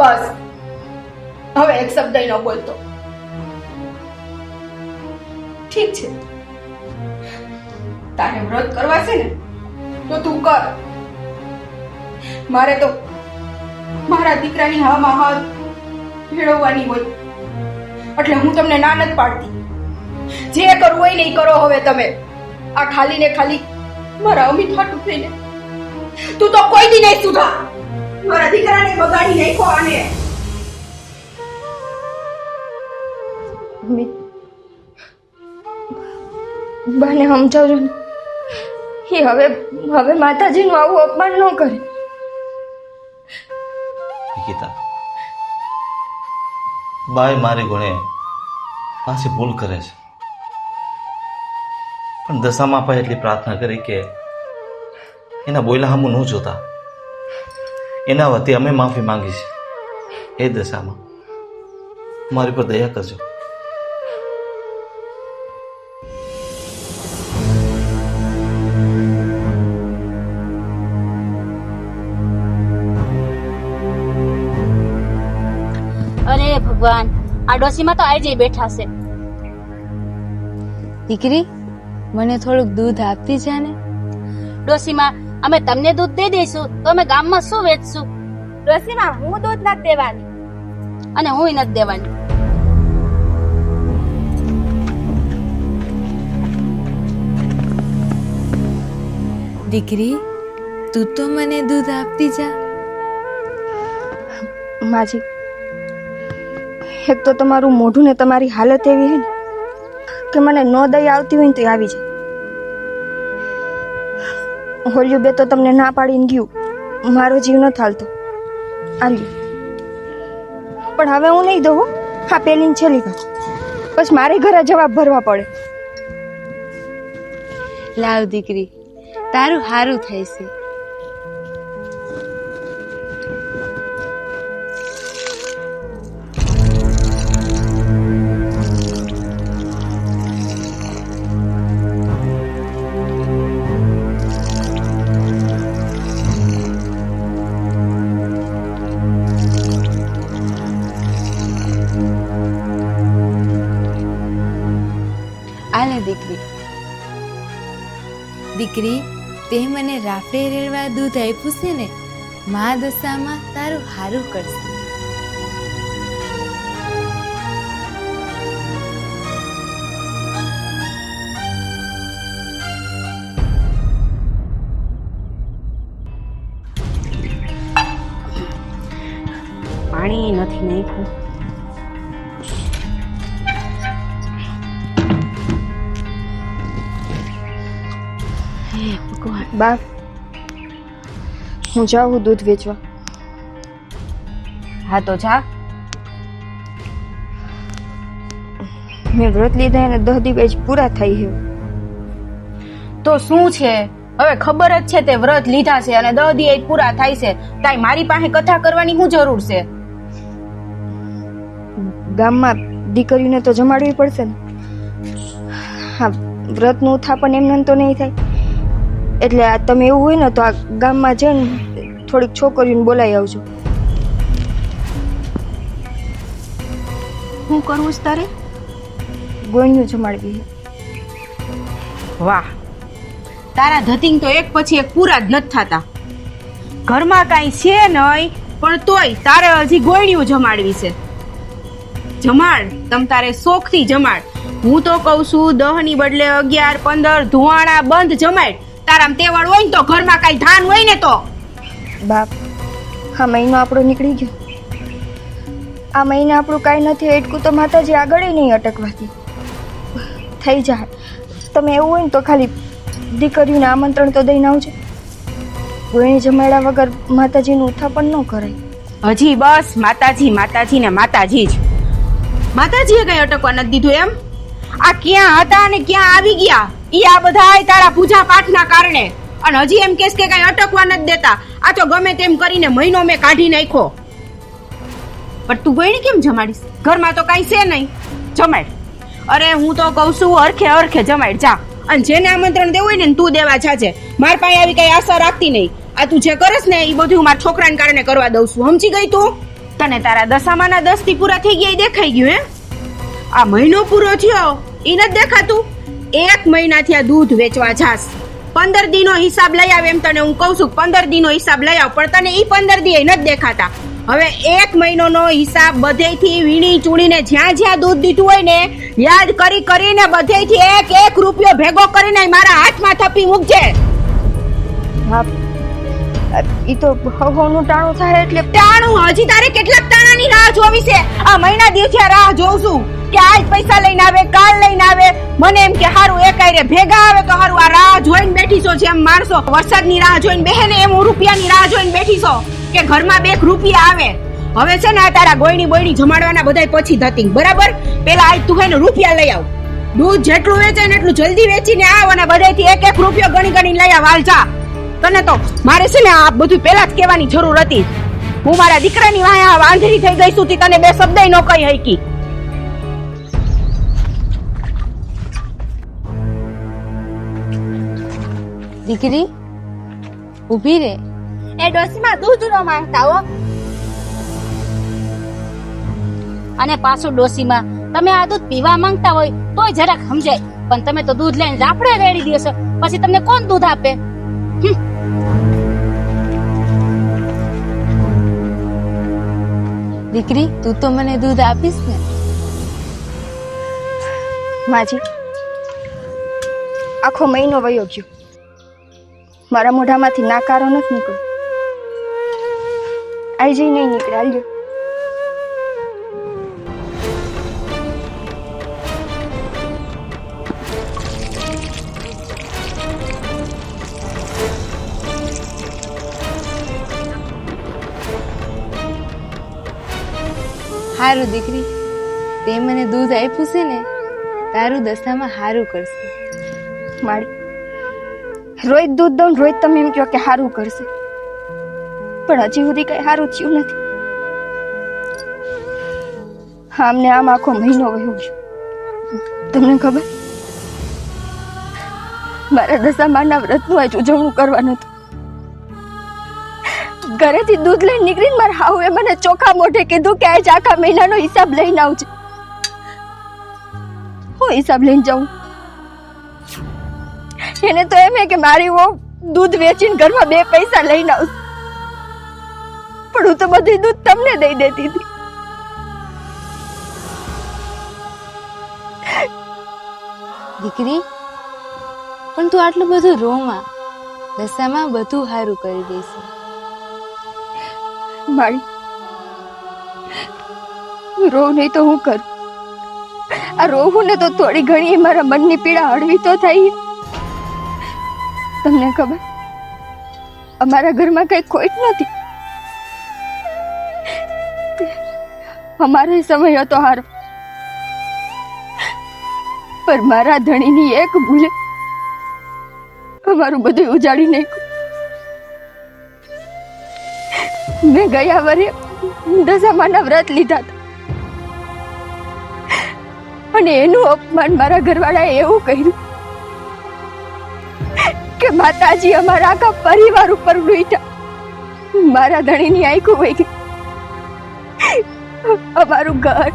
બસ હવે એક શબ્દ ન બોલતો. ઠીક છે, તારે વ્રત કરવા છે ને તો તું કર. મારે તો મારા દીકરાની હામાં હાથ ભેળવવાની હોય, એટલે હું તમને ના નથી પાડતી. જે કરવું હોય ને એ કરો હવે તમે. આ ખાલી ને ખાલી મારા અમિત હાટું થઈને તું તો કોઈ દી નહીં સુધા. મારા દીકરાને બગાડી નાખ્યો આને. બાને સમજાવજો ને, એ હવે માતાજીનું આવું અપમાન ન કરે. નિકિતા, બાય મારી ગુણે પાછી ભૂલ કરે છે, પણ દશામાં પણ એટલી પ્રાર્થના કરી કે એના બોયલા સામું ન જોતા. એના વતી અમે માફી માંગી છે. એ દશામાં મારી પર દયા કરજો. અરે ભગવાન, આ ડોસીમાં તો આજે બેઠા છે. દીકરી, મને થોડુંક દૂધ આપતી જા ને. ડોસીમાં, અમે તમને દૂધ દઈ દઈશું તો અમે ગામમાં શું વેચશું? ડોસીમાં હું દૂધ નથી દેવાની. અને હું નથી દેવાની. દીકરી, તું તો મને દૂધ આપતી જા. માજી, એક તો તમારું મોઢું ને તમારી હાલત એવી છે ને કે મને ન દઈ આવતી હોય ને તો આવી જાય. હોલિયું બે તો તમને ના પાડીને ગયું, મારો જીવ ન થાલતો. આલ્યું પણ હવે હું નહીં દઉં. હા, પેલી ને છેલ્લી વાર, બસ મારે ઘરે જવાબ ભરવા પડે. લાવ દીકરી, તારું હારું થાય છે. આલે દીકરી. દીકરી, તે મને રાફડે રેડવા દૂધ આપ્યું છે ને, મા દશામાં તારું હારું કરશે. પાણી નથી નાખ્યું. બા, હું જાઉં દૂધ વેચવા. હા તો જા. મેં વ્રત લીધા અને 10 દિવસ પૂરા થઈ છે. તો શું છે, હવે ખબર જ છે તે વ્રત લીધા છે અને 10 દિવસ પૂરા થાય છે. તાઈ મારી પાસે કથા કરવાની શું જરૂર છે? ગામમાં દીકરીઓને તો જમાડવી પડશે ને. હા, વ્રતનું ઉથાપન એમને તો નહીં થાય, એટલે આ તમે એવું હોય ને તો આ ગામમાં જઈને થોડીક છોકરીઓને બોલાવી આવજો. હું કરવું છે તારે? ગોળીઓ જમાડવી છે. વાહ, તારા ધતિંગ તો એક પછી એક પૂરા જ નથી થતા. ઘરમાં કાંઈ છે નહીં, પણ તોય તારે હજી ગોળીઓ જમાડવી છે. જમાડ, તમ તારે શોખથી જમાડ. હું તો કહું છું 10 ની બદલે 11, 15 ધુવાણા બંધ જમાડ. તારામ તેવડ હોય ને તો ઘરમાં કાંઈ ધાન હોય ને તો. બાપ, આ મહિનો આપણો નીકળી ગયો. આ મહિને આપણું કાંઈ નથી અટકું તો માતાજી આગળ નહીં અટકવાથી. થઈ જાય. તમે એવું હોય ને તો ખાલી દીકરીઓને આમંત્રણ તો દઈને આવજો. ગોળણી જમાડ્યા વગર માતાજીનું ઉત્થાપન ન કરાય. હજી બસ માતાજી માતાજી ને માતાજી જ. માતાજીએ કઈ અટકવા નથી દીધું એમ? આ ક્યાં હતા અને ક્યાં આવી ગયા? ઈ આ બધા તારા પૂજા પાઠના કારણે. અને હજી એમ કેસ કે કઈ અટકવા નથી દેતા. આ તો ગમે તેમ કરીને મહિનો મેં કાઢી નાખ્યો. પણ તું ગોળણી કેમ જમાડીશ? ઘરમાં તો કાંઈ છે નહીં. જમાડ. અરે હું તો કઉ છું અરખે અરખે જમાડ જા. અને જેને આમંત્રણ દેવું હોય ને તું દેવા જાજે. માર પાસે આવી કઈ આશા રાખતી નહીં. આ તું જે કરસ ને એ બધું મારા છોકરાને કારણે કરવા દઉં છું. સમજી ગઈ તું? તને તારા દશામાના 10 થી પૂરા થઈ ગયા એ દેખાઈ ગયું હે? આ મહિનો પૂરો થયો એ નથી દેખાતું? 1 મહિનાથી આ દૂધ વેચવા જાસ. 15 દીનો હિસાબ લઈ આવ એમ તને હું કહું છું. 15 દીનો હિસાબ લઈ આવ, પણ તને ઈ 15 દી નથી દેખાતા. હવે 1 મહિનોનો હિસાબ બધેથી વીણી ચૂણીને જ્યાં જ્યાં દૂધ દીધું હોય ને યાદ કરી કરીને બધેથી 1 રૂપિયો ભેગો કરીને મારા હાથમાં થપી મૂકજે. બાપ, ઈ તો હવનું ટાણું થાય એટલે ટાણું? હજી તારે કેટલાક ટાણાની રાહ જોવી છે? આ મહિના દિવસે રાહ જોઉં છું કે આજ પૈસા લઈને આવે, કાલ લઈને આવે. મને એમ કે હારું એકાયરે ભેગા આવે તો હારું. આ રાહ જોઈને બેઠી છો જેમ માણસો વરસાદની રાહ જોઈને બેહે ને, એમ હું રૂપિયાની રાહ જોઈને બેઠી છો કે ઘરમાં 2 રૂપિયા આવે. હવે છે ને આ તારા ગોયણી બોયણી જમાડવાના બધાય પછી ધતિંગ, બરાબર? પેલા આજ તું હે ને રૂપિયા લઈ આવ. દૂધ જેટલું વેચે ને એટલું જલ્દી વેચીને આવ અને બધાયથી 1 રૂપિયો ગણી ગણીને લઈ આવ. હાલ જા. તને તો મારે છે ને આ બધું પેલા જ કહેવાની જરૂર હતી. હું મારા દીકરાની વાહે વાંધરી થઈ ગઈ છું, તને 2 શબ્દ ન કહી હકી. દીકરી ઊભી રે. એ ડોસીમાં દૂધ ન માંગતા હો. અને પાછું ડોસીમાં તમે આ દૂધ પીવા માંગતા હોય તોય જરાક સમજાય, પણ તમે તો દૂધ લઈને રાફડે રેડી દો છો. પછી તમને કોણ દૂધ આપે? દીકરી તું તો મને દૂધ આપીશ ને? માજી, આખો મહિનો વયો ગયો, મારા મોઢામાંથી નાકારો નથી નીકળ્યો. આઈ જઈ નહીં નીકળે. હાલ્યો. હારું દીકરી, તે મને દૂધ આપ્યું છે ને, તારું દશામાં હારું કરશે. મારી રોજ દૂધ દઉં, રોજ તમે એમ કહો કે સારું કરશે, પણ હજી સુધી કઈ સારું થયું નથી. આમને આમ આખો મહિનો વયો ગયો. તમને ખબર, મારા દશામાના વ્રતનું આજ ઉજવણું કરવાનું હતું. ઘરેથી દૂધ લઈને નીકળીને મારા હાઉએ મને ચોખા મોઢે કીધું કે આજ આખા મહિનાનો હિસાબ લઈને આવજે. હું હિસાબ લઈને જાઉં? એને તો એમ કે મારી વહુ દૂધ વેચીને ઘરમાં 2 પૈસા લઈને આવશે, પણ હું તો બધી દૂધ તમને દઈ દેતી હતી. દીકરી પણ તું આટલું બધું રોમાં, દશામાં બધું હારું કરી દઈશ. મારી રોવ નહીં તો હું કરું? આ રોવું ને તો થોડી ઘણી મારા મનની પીડા હળવી તો થઈ. તમને ખબર, અમારા ઘરમાં કઈ ખોટ નથી. અમારો સમય હતો હારો, પણ મારા ધણીની એક ભૂલે અમારું બધું ઉજાડી નાખ્યું. મેં ગયા વરે દશામાના વ્રત લીધા હતા, અને એનું અપમાન મારા ઘરવાળાએ એવું કર્યું કે માતાજી અમારા આખા પરિવાર ઉપર લૂંટ્યા. મારા ધણીની આંખો વહી ગઈ, અમારું ઘર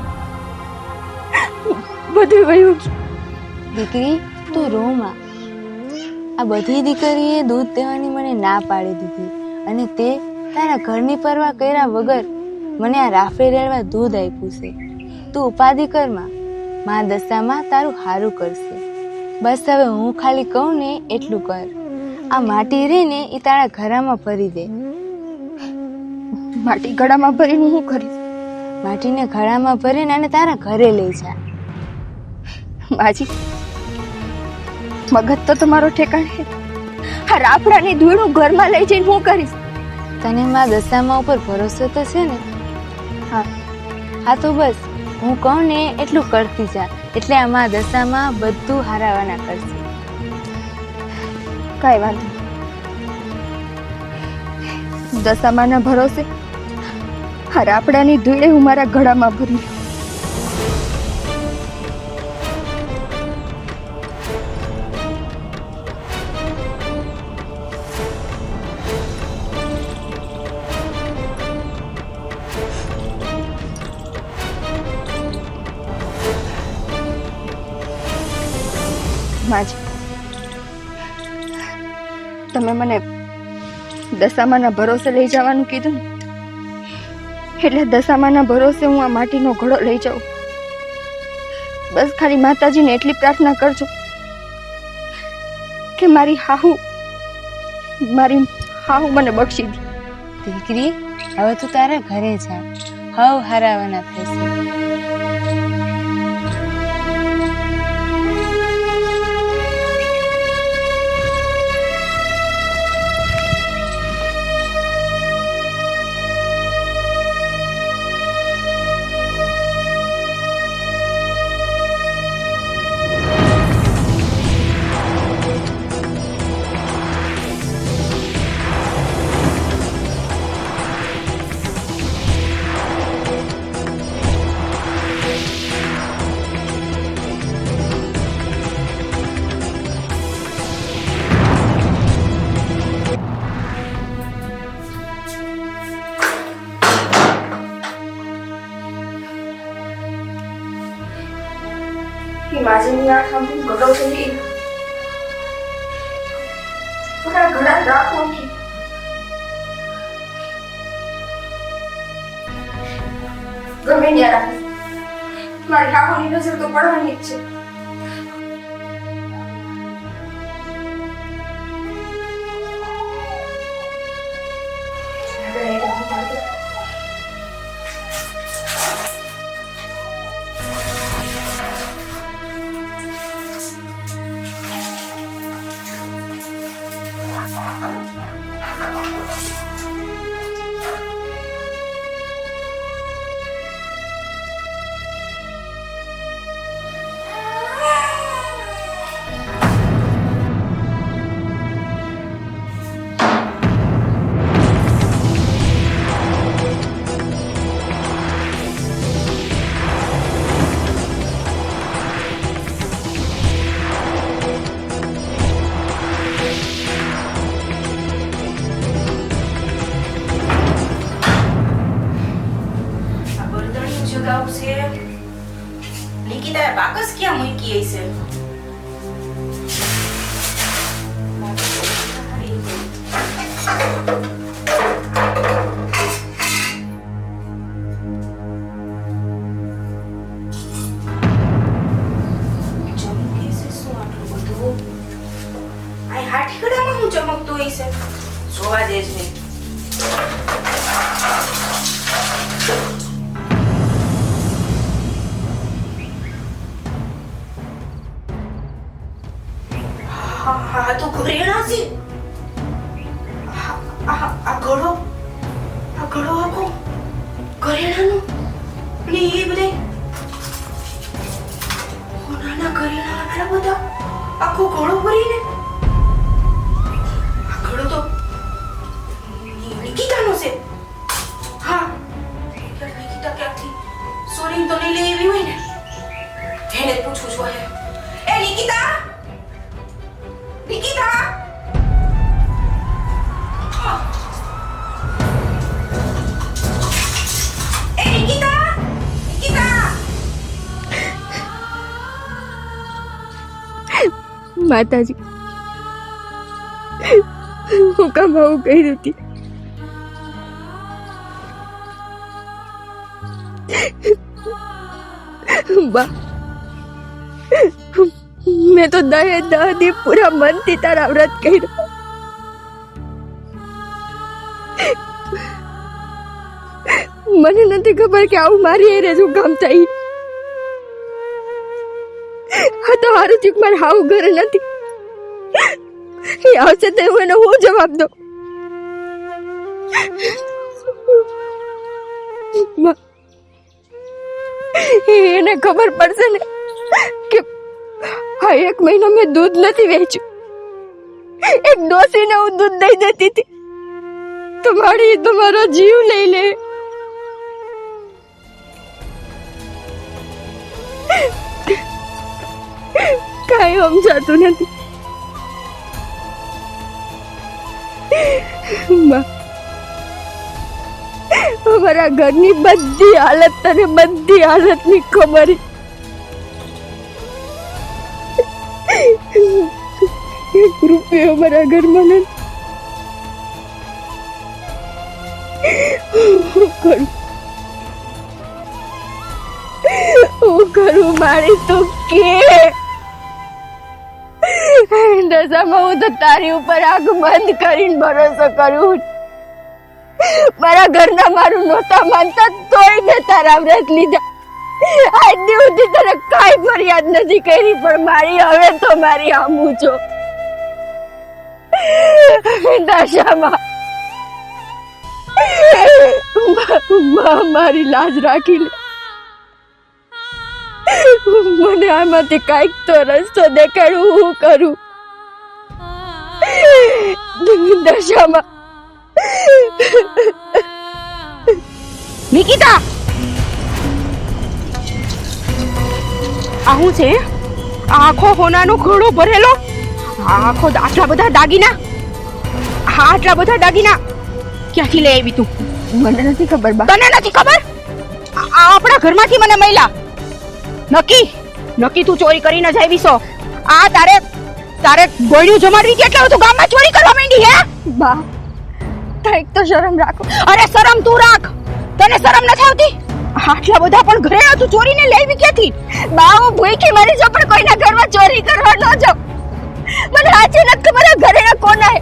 બધું વયું છે. દીકરી તું રોમાં. આ બધી દીકરીએ દૂધ દેવાની મને ના પાડી દીધી અને તે તારા ઘરની પરવા કર્યા વગર મને આ રાફડે રેડવા દૂધ આપ્યું છે. તું ઉપાધિ કરમાં, મા દશામાં તારું હારું કરશે. બસ હવે હું ખાલી કહું ને એટલું કર. આ માટી રે ને એ તારા ઘરામાં ભરી દે. માટી ગળામાં ભરીને હું કરીશ? માટીને ઘડામાં ભરીને અને તારા ઘરે લઈ જા. માજી, મગજ તો તમારો ઠેકાણે. આ રાફડાની ધૂળ ઘરમાં લઈ જઈને હું કરીશ? તને મા દશામાં ઉપર ભરોસો તો છે ને? હા. હા તો બસ હું કહું ને એટલું કરતી જા, એટલે આ મા દશામાં બધું હારાવાના કરશે. કાંઈ વાંધો નહીં. દશામાના ભરોસે આ રાફડાની ધૂળે હું મારા ગળામાં ભરી લઉં. માજી, તમે મને દશામાના ભરોસે લઈ જવાનું કીધું ને, એટલે દશામાના ભરોસે હું આ માટીનો ઘડો લઈ જાઉં. બસ ખાલી માતાજીને એટલી પ્રાર્થના કરજો કે મારી હાહુ મને બક્ષી દે. દીકરી હવે તું તારા ઘરે જા, હવ હારાવાના થશે. માજીની આંખ આંખી ઘડો થઈ થોડા ઘડા રાખો કે ગમે ત્યાં રાખે. મારી આંખોની નજર તો પડવાની જ છે. નિકિતાએ બાકસ ક્યાં મૂકી હશે? હાથીકડામાં હું ચમકતું હશે? જોવા દે જ નહીં. હા તો ઘરેણા છે. આ ઘડો આખો ઘરેણાનો ને એ બધે નાના ઘરેણા આટલા બધા આખો ઘડો ભરીને. આ ઘડો તો નિકિતાનો છે. હા નિકિતા ક્યાંથી સોરી તો લઈ લે એવી હોય ને, એને પૂછવું જોઈએ. એ નિકિતા, નિકિતા! એ નિકિતા! નિકિતા! માતાજી, હું કામ આવું કર્યું હતી? બા, મેં તો 10 દી પૂરા મનથી તારા વ્રત કર્યું. મને નથી ખબર કે આવું મારી હારે શું કામ થાય. આ તો હારું ચૂક મારે હાવ ઘરે નથી. એ આવશે તો હું એનો હું જવાબ દઉં? એને ખબર પડશે ને કે હા 1 મહિનો મેં દૂધ નથી વેચ્યું, એક ડોસીને હું દૂધ દઈ દેતી હતી, તમારો જીવ લઈ લે. કાંઈ સમજાતું નથી. અમારા ઘરની બધી હાલત તને બધી હાલતની ખબર. 1 રૂપિયો અમારા ઘરમાં નથી. હું કરું મારી તું કે દશામાં હું તો તારી ઉપર આંખ બંધ કરીને ભરોસો કરું. મારા ઘરના મારું નહોતા માનતા તોય મેં તારા વ્રત લીધા. આજ દિવસથી તને કાંઈ ફરિયાદ નથી કરી, પણ મારી હવે તો મારી આમું છો. દશામાં મારી લાજ રાખી લે. મને આમાંથી કાંઈક તો રસ્તો દેખાડું. હું કરું દશામાં? નિકિતા, આ શું છે? આખો હોનાનો ઘડો ભરેલો, આખો આટલા બધા દાગીના, આટલા બધા દાગીના ક્યાંથી લઈ આવી તું? મને નથી ખબર બા. તને નથી ખબર? આ આપણા ઘરમાંથી મને મળ્યા. નક્કી તું ચોરી કરીને જ આવી છો. આ તારે ગોળ્યું જમાડવી હતી એટલે તું ગામમાં ચોરી કરવા માંડી હે? બા, કાંઈક તો શરમ રાખો. અરે શરમ તું રાખ. તને શરમ નથી આવતી? આટલા બધા પણ ઘરે તું ચોરીને લઈ આવી ક્યાંથી? બા, હું ભૂખી મરી જાઉં પણ કોઈના ઘરમાં ચોરી કરવા ન જાઉં. મને આજે નથી ખબર આ ઘરેના કોણ હે.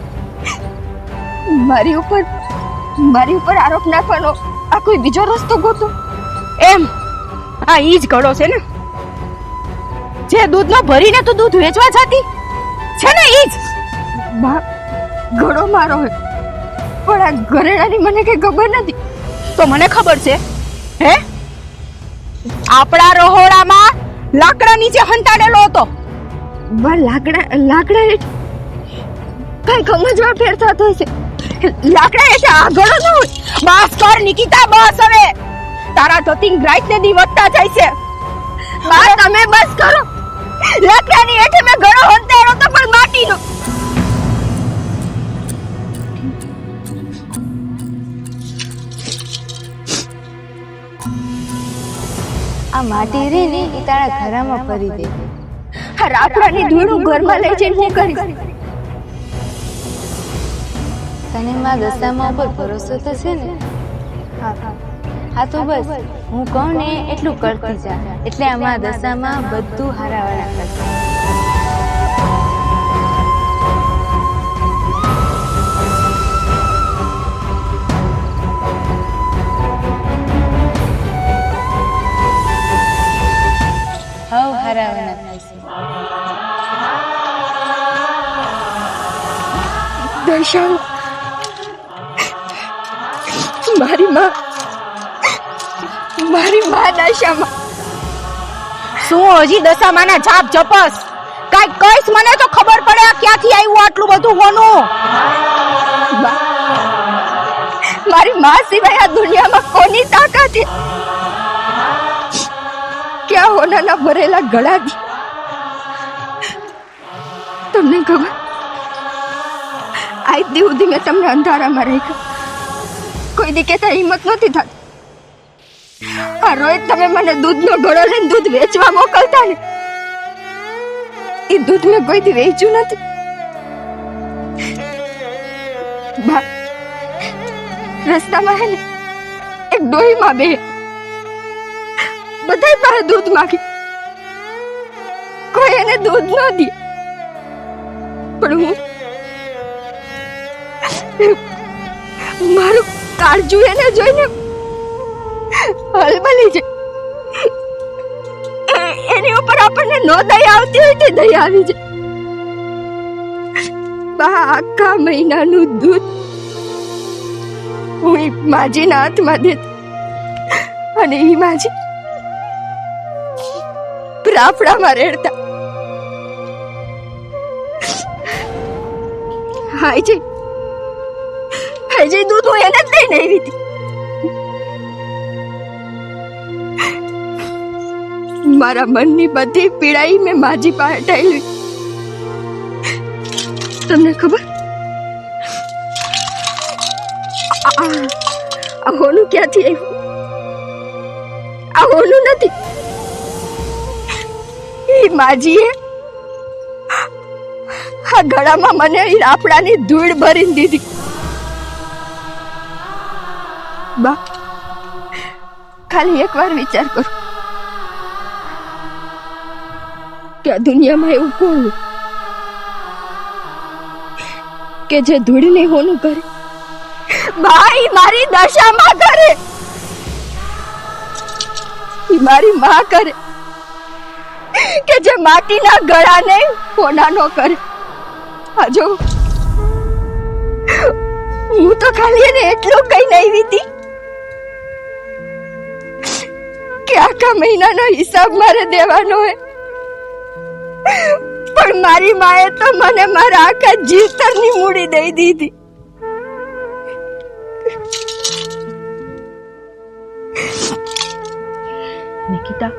મારી ઉપર આરોપ નાખવાનો આ કોઈ બીજો રસ્તો ગોતો એમ? આ ઈ જ ઘડો છે ને જે દૂધનો ભરીને તું દૂધ વેચવા જતી છે ને? ઈ જ બા, ઘડો મારો હે પણ આ ઘરેણાની મને કઈ ખબર નથી. તો મને ખબર છે. હે, આપણા રહોડામાં લાકડા નીચે હંતાડેલો હતો. બા, લાકડા કઈ સમજવા ફેર થતો હશે. લાકડા એટલે આ ઘડો ન હોય. બસ કર નિકિતા, બસ હવે. તારા ધતિંગ રાઈટ ને દી વધતા જાય છે. બા, તમે બસ કરો. લાકડાની હેઠે મેં ઘડો હંતાડ્યો તો પણ માટીનો. આ માટી રે ને એ તારા ઘરામાં ભરી દે. આ રાફડાની ધૂળ ઘરમાં લઈ જઈને હું કરીશ? તને માં દશામાં ઉપર ભરોસો તો છે ને? હા તો બસ હું કહું ને એટલું કરતી જા, એટલે આમાં દશામાં બધું હારાવાળા કરશે. હવ હારાવાળા થશે. દશામાં મારી માં દશામાં. શું હજી દશામાના જાપ જપસ? કાઈ કઈસ મને તો ખબર પડે આ ક્યાંથી આવ્યું આટલું બધું હોનું. મારી માં સિવાય આ દુનિયામાં કોની તાકાત છે? ક્યાં હોનાના ભરેલા ગળાથી તમને ખબર? આજ દી સુધી મેં તમને અંધારામાં રાખ્યા. કોઈ દી કહેતા હિંમત નથી થતી. આ રોજ તમે મને દૂધનો ઘડો લઈને દૂધ વેચવા મોકલતા ને એ દૂધ મેં કોઈથી વેચ્યું નથી. બા રસ્તામાં હે ને એક ડોહીમાં બે બધાય પાસે દૂધ માંગી, કોઈ એને દૂધ ન દે. પણ હું મારું કાળજું એને જોઈને હલબલી છે. એની ઉપર આપણને નો દયા આવતી હોય તે દયા આવી જાય. બા આખા મહિનાનું દૂધ હું માજીના હાથમાં દેતી અને ઈ માજી રાફડામાં રેડતા. હાય જઈ દૂધ હું એને જ લઈને આવી હતી. મારા મનની બધી પીડાઈ મેં માજી પાસે ટાળી. તમને ખબર આ હોનું ક્યાંથી આવ્યું? આ હોનું નથી, એ માજીએ આ ગળામાં મને એ રાફડાની ધૂળ ભરીને દીધી. બા ખાલી એકવાર વિચાર કરો કે આ દુનિયામાં એવું કોણ કે જે ધૂળને હોનું કરે? ભાઈ મારી દશામાં કરે, મારી માં કરે કે જે માટીના ગળાને હોનાનો કરે. આ જો હું તો ખાલી એને એટલું કઈ નહીં વીતી કે આખા મહિનાનો હિસાબ મારે દેવાનો હોય, પણ મારી માએ તો મને મારા આખા જીવતરની મૂડી દઈ દીધી. નિકિતા,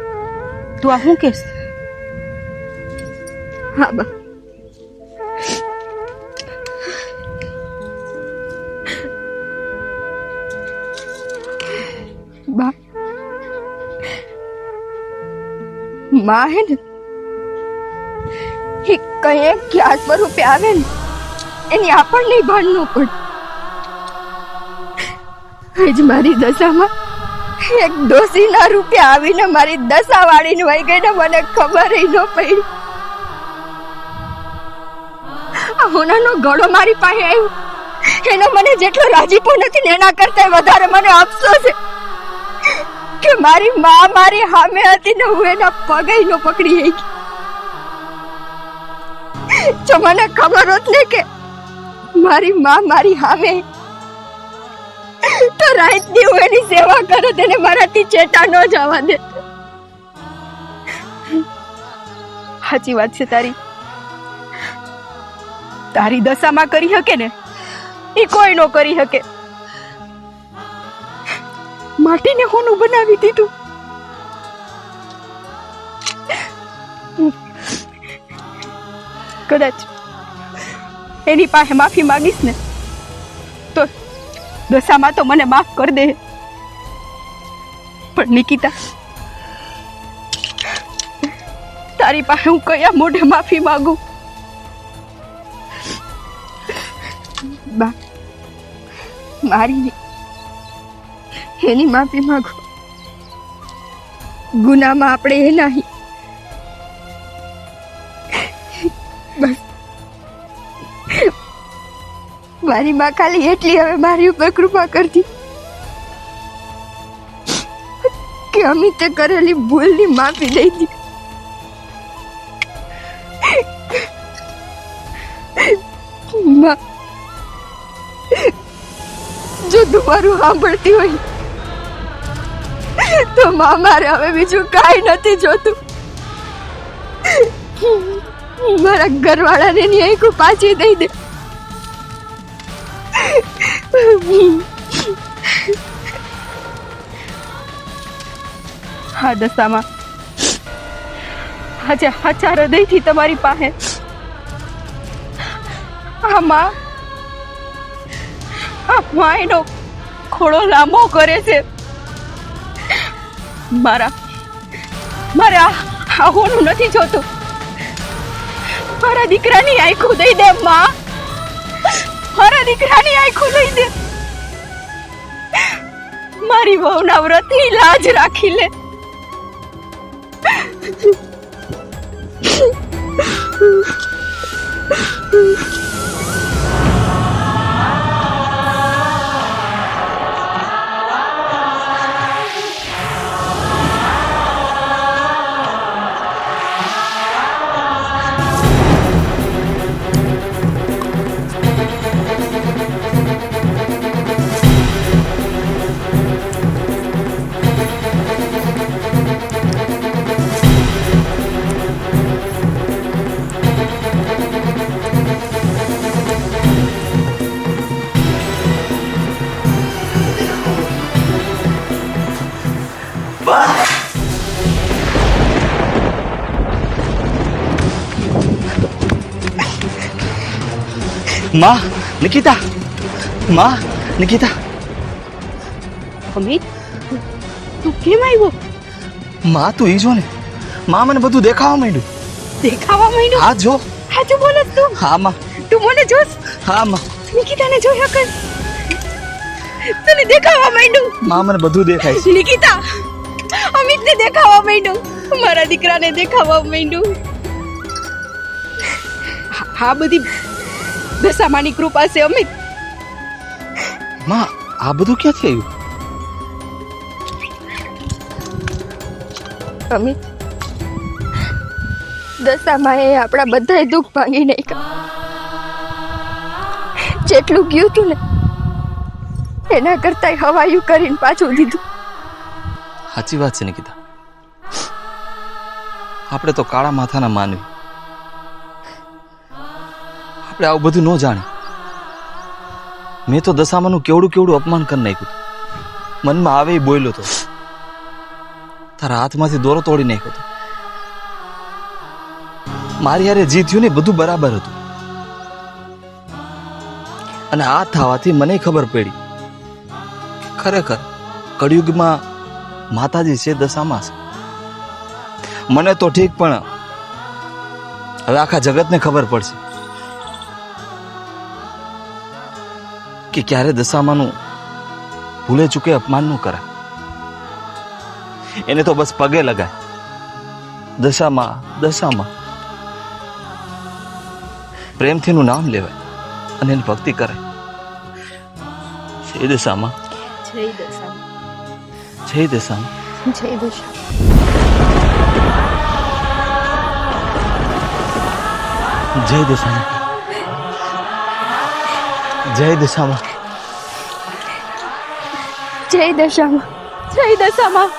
તું આ શું કેસ? હા બા, બા માં હે ને એ કઈ ક્યાં સ્વરૂપે આવે ને એની આપણને ભાન ન પડે. આજ મારી દશામાં એક ડોસીના રૂપે આવીને મારી દશા વાળીને વહી ગઈ ને મને ખબર ન પડી. આ હોનાનો ગળો મારી પાસે આવ્યો એનો મને જેટલો રાજીપો નથી ને એના કરતા વધારે મને અફસોસ છે કે મારી માં મારી સામે હતી ને હું એના પગે નો પકડી ગઈ. જો મને ખબર હોત ને કે મારી માં મારી સામે તો રાત દી હું એની સેવા કરો તેને મારાથી ચેટા ન જવા દે. સાચી વાત છે તારી. તારી દશામાં કરી શકે ને એ કોઈ નો કરી શકે. માટીને હોનું બનાવી દીધું. કદાચ એની પાસે માફી માંગીશ ને તો દશામાં તો મને માફ કરી દે. પણ નિકિતા, તારી પાસે હું કયા મોઢે માફી માંગુ? બા મારી એની માફી માંગો. ગુનામાં આપણે એ નહીં. બસ મારી માં ખાલી એટલી હવે મારી ઉપર કૃપા કરતી કે અમિતે કરેલી ભૂલની માફી દઈ દી. માં જો તું મારું સાંભળતી હોય તો માં મારે હવે બીજું કાંઈ નથી જોતું. મારા ઘરવાળાને એની આંખો પાછી દઈ દે. હા દશામાં આજે હાચા હૃદયથી તમારી પાસે આ એનો ખોળો લાંબો કરે છે. મારે આ હોનું નથી જોતું. મારા દીકરાની આંખો દઈ દે માં, મારા દીકરાની આંખો દઈ દે. મારી વહુના વ્રતની લાજ રાખી લે. માં, નિકિતા, માં, નિકિતા. અમિત, તું કેમ આવ્યો? માં તું ઈ જો ને, માં મને બધું દેખાવા માંડ્યું. દેખાવા માંડ્યો? હા જો. સાચું બોલસ તું? હા માં. તું મને જોસ? હા માં. નિકિતાને જોયા કર. તને દેખાવા માંડ્યું? માં મને બધું દેખાય છે. નિકિતા, અમિતને દેખાવા માંડ્યું, મારા દીકરાને દેખાવા માંડ્યું. હા, બધી દશામાની કૃપા છે અમિત. માં આ બધું ક્યાંથી આવ્યું? અમિત, દશામાએ આપણા બધાય દુઃખ ભાંગી નાખ્યા. જેટલું ગયું તું ને એના કરતાંય હવાયું કરીને પાછું દીધું. સાચી વાત છે નિકિતા. આપણે તો કાળા માથાના માનવી, આપણે આવું બધું ન જાણી. મેં તો દશામાનું કેવડું કેવડું અપમાન કરી નાખ્યું. મનમાં આવે એ બોલ્યો તો, તારા હાથમાંથી દોરો તોડી નાખ્યો હતો. મારી હારે જે થયું ને બધું બરાબર હતું, અને આ થવાથી મને ખબર પડી કે ખરેખર કળિયુગમાં માતાજી છે, દશામાં છે. મને તો ઠીક, પણ હવે આખા જગતને ખબર પડશે કે ક્યારે દશામાનું ભૂલે ચૂકે અપમાન ન કરાય. એને તો બસ પગે લગાય, દશામાં, દશામાં, પ્રેમથી એનું નામ લેવાય અને એની ભક્તિ કરાય. જય દશામાં, જય દશામાં, જય દશામાં, જય દશા. જય દશામાં, જય દશામાં, જય દશામાં, જય દશામાં.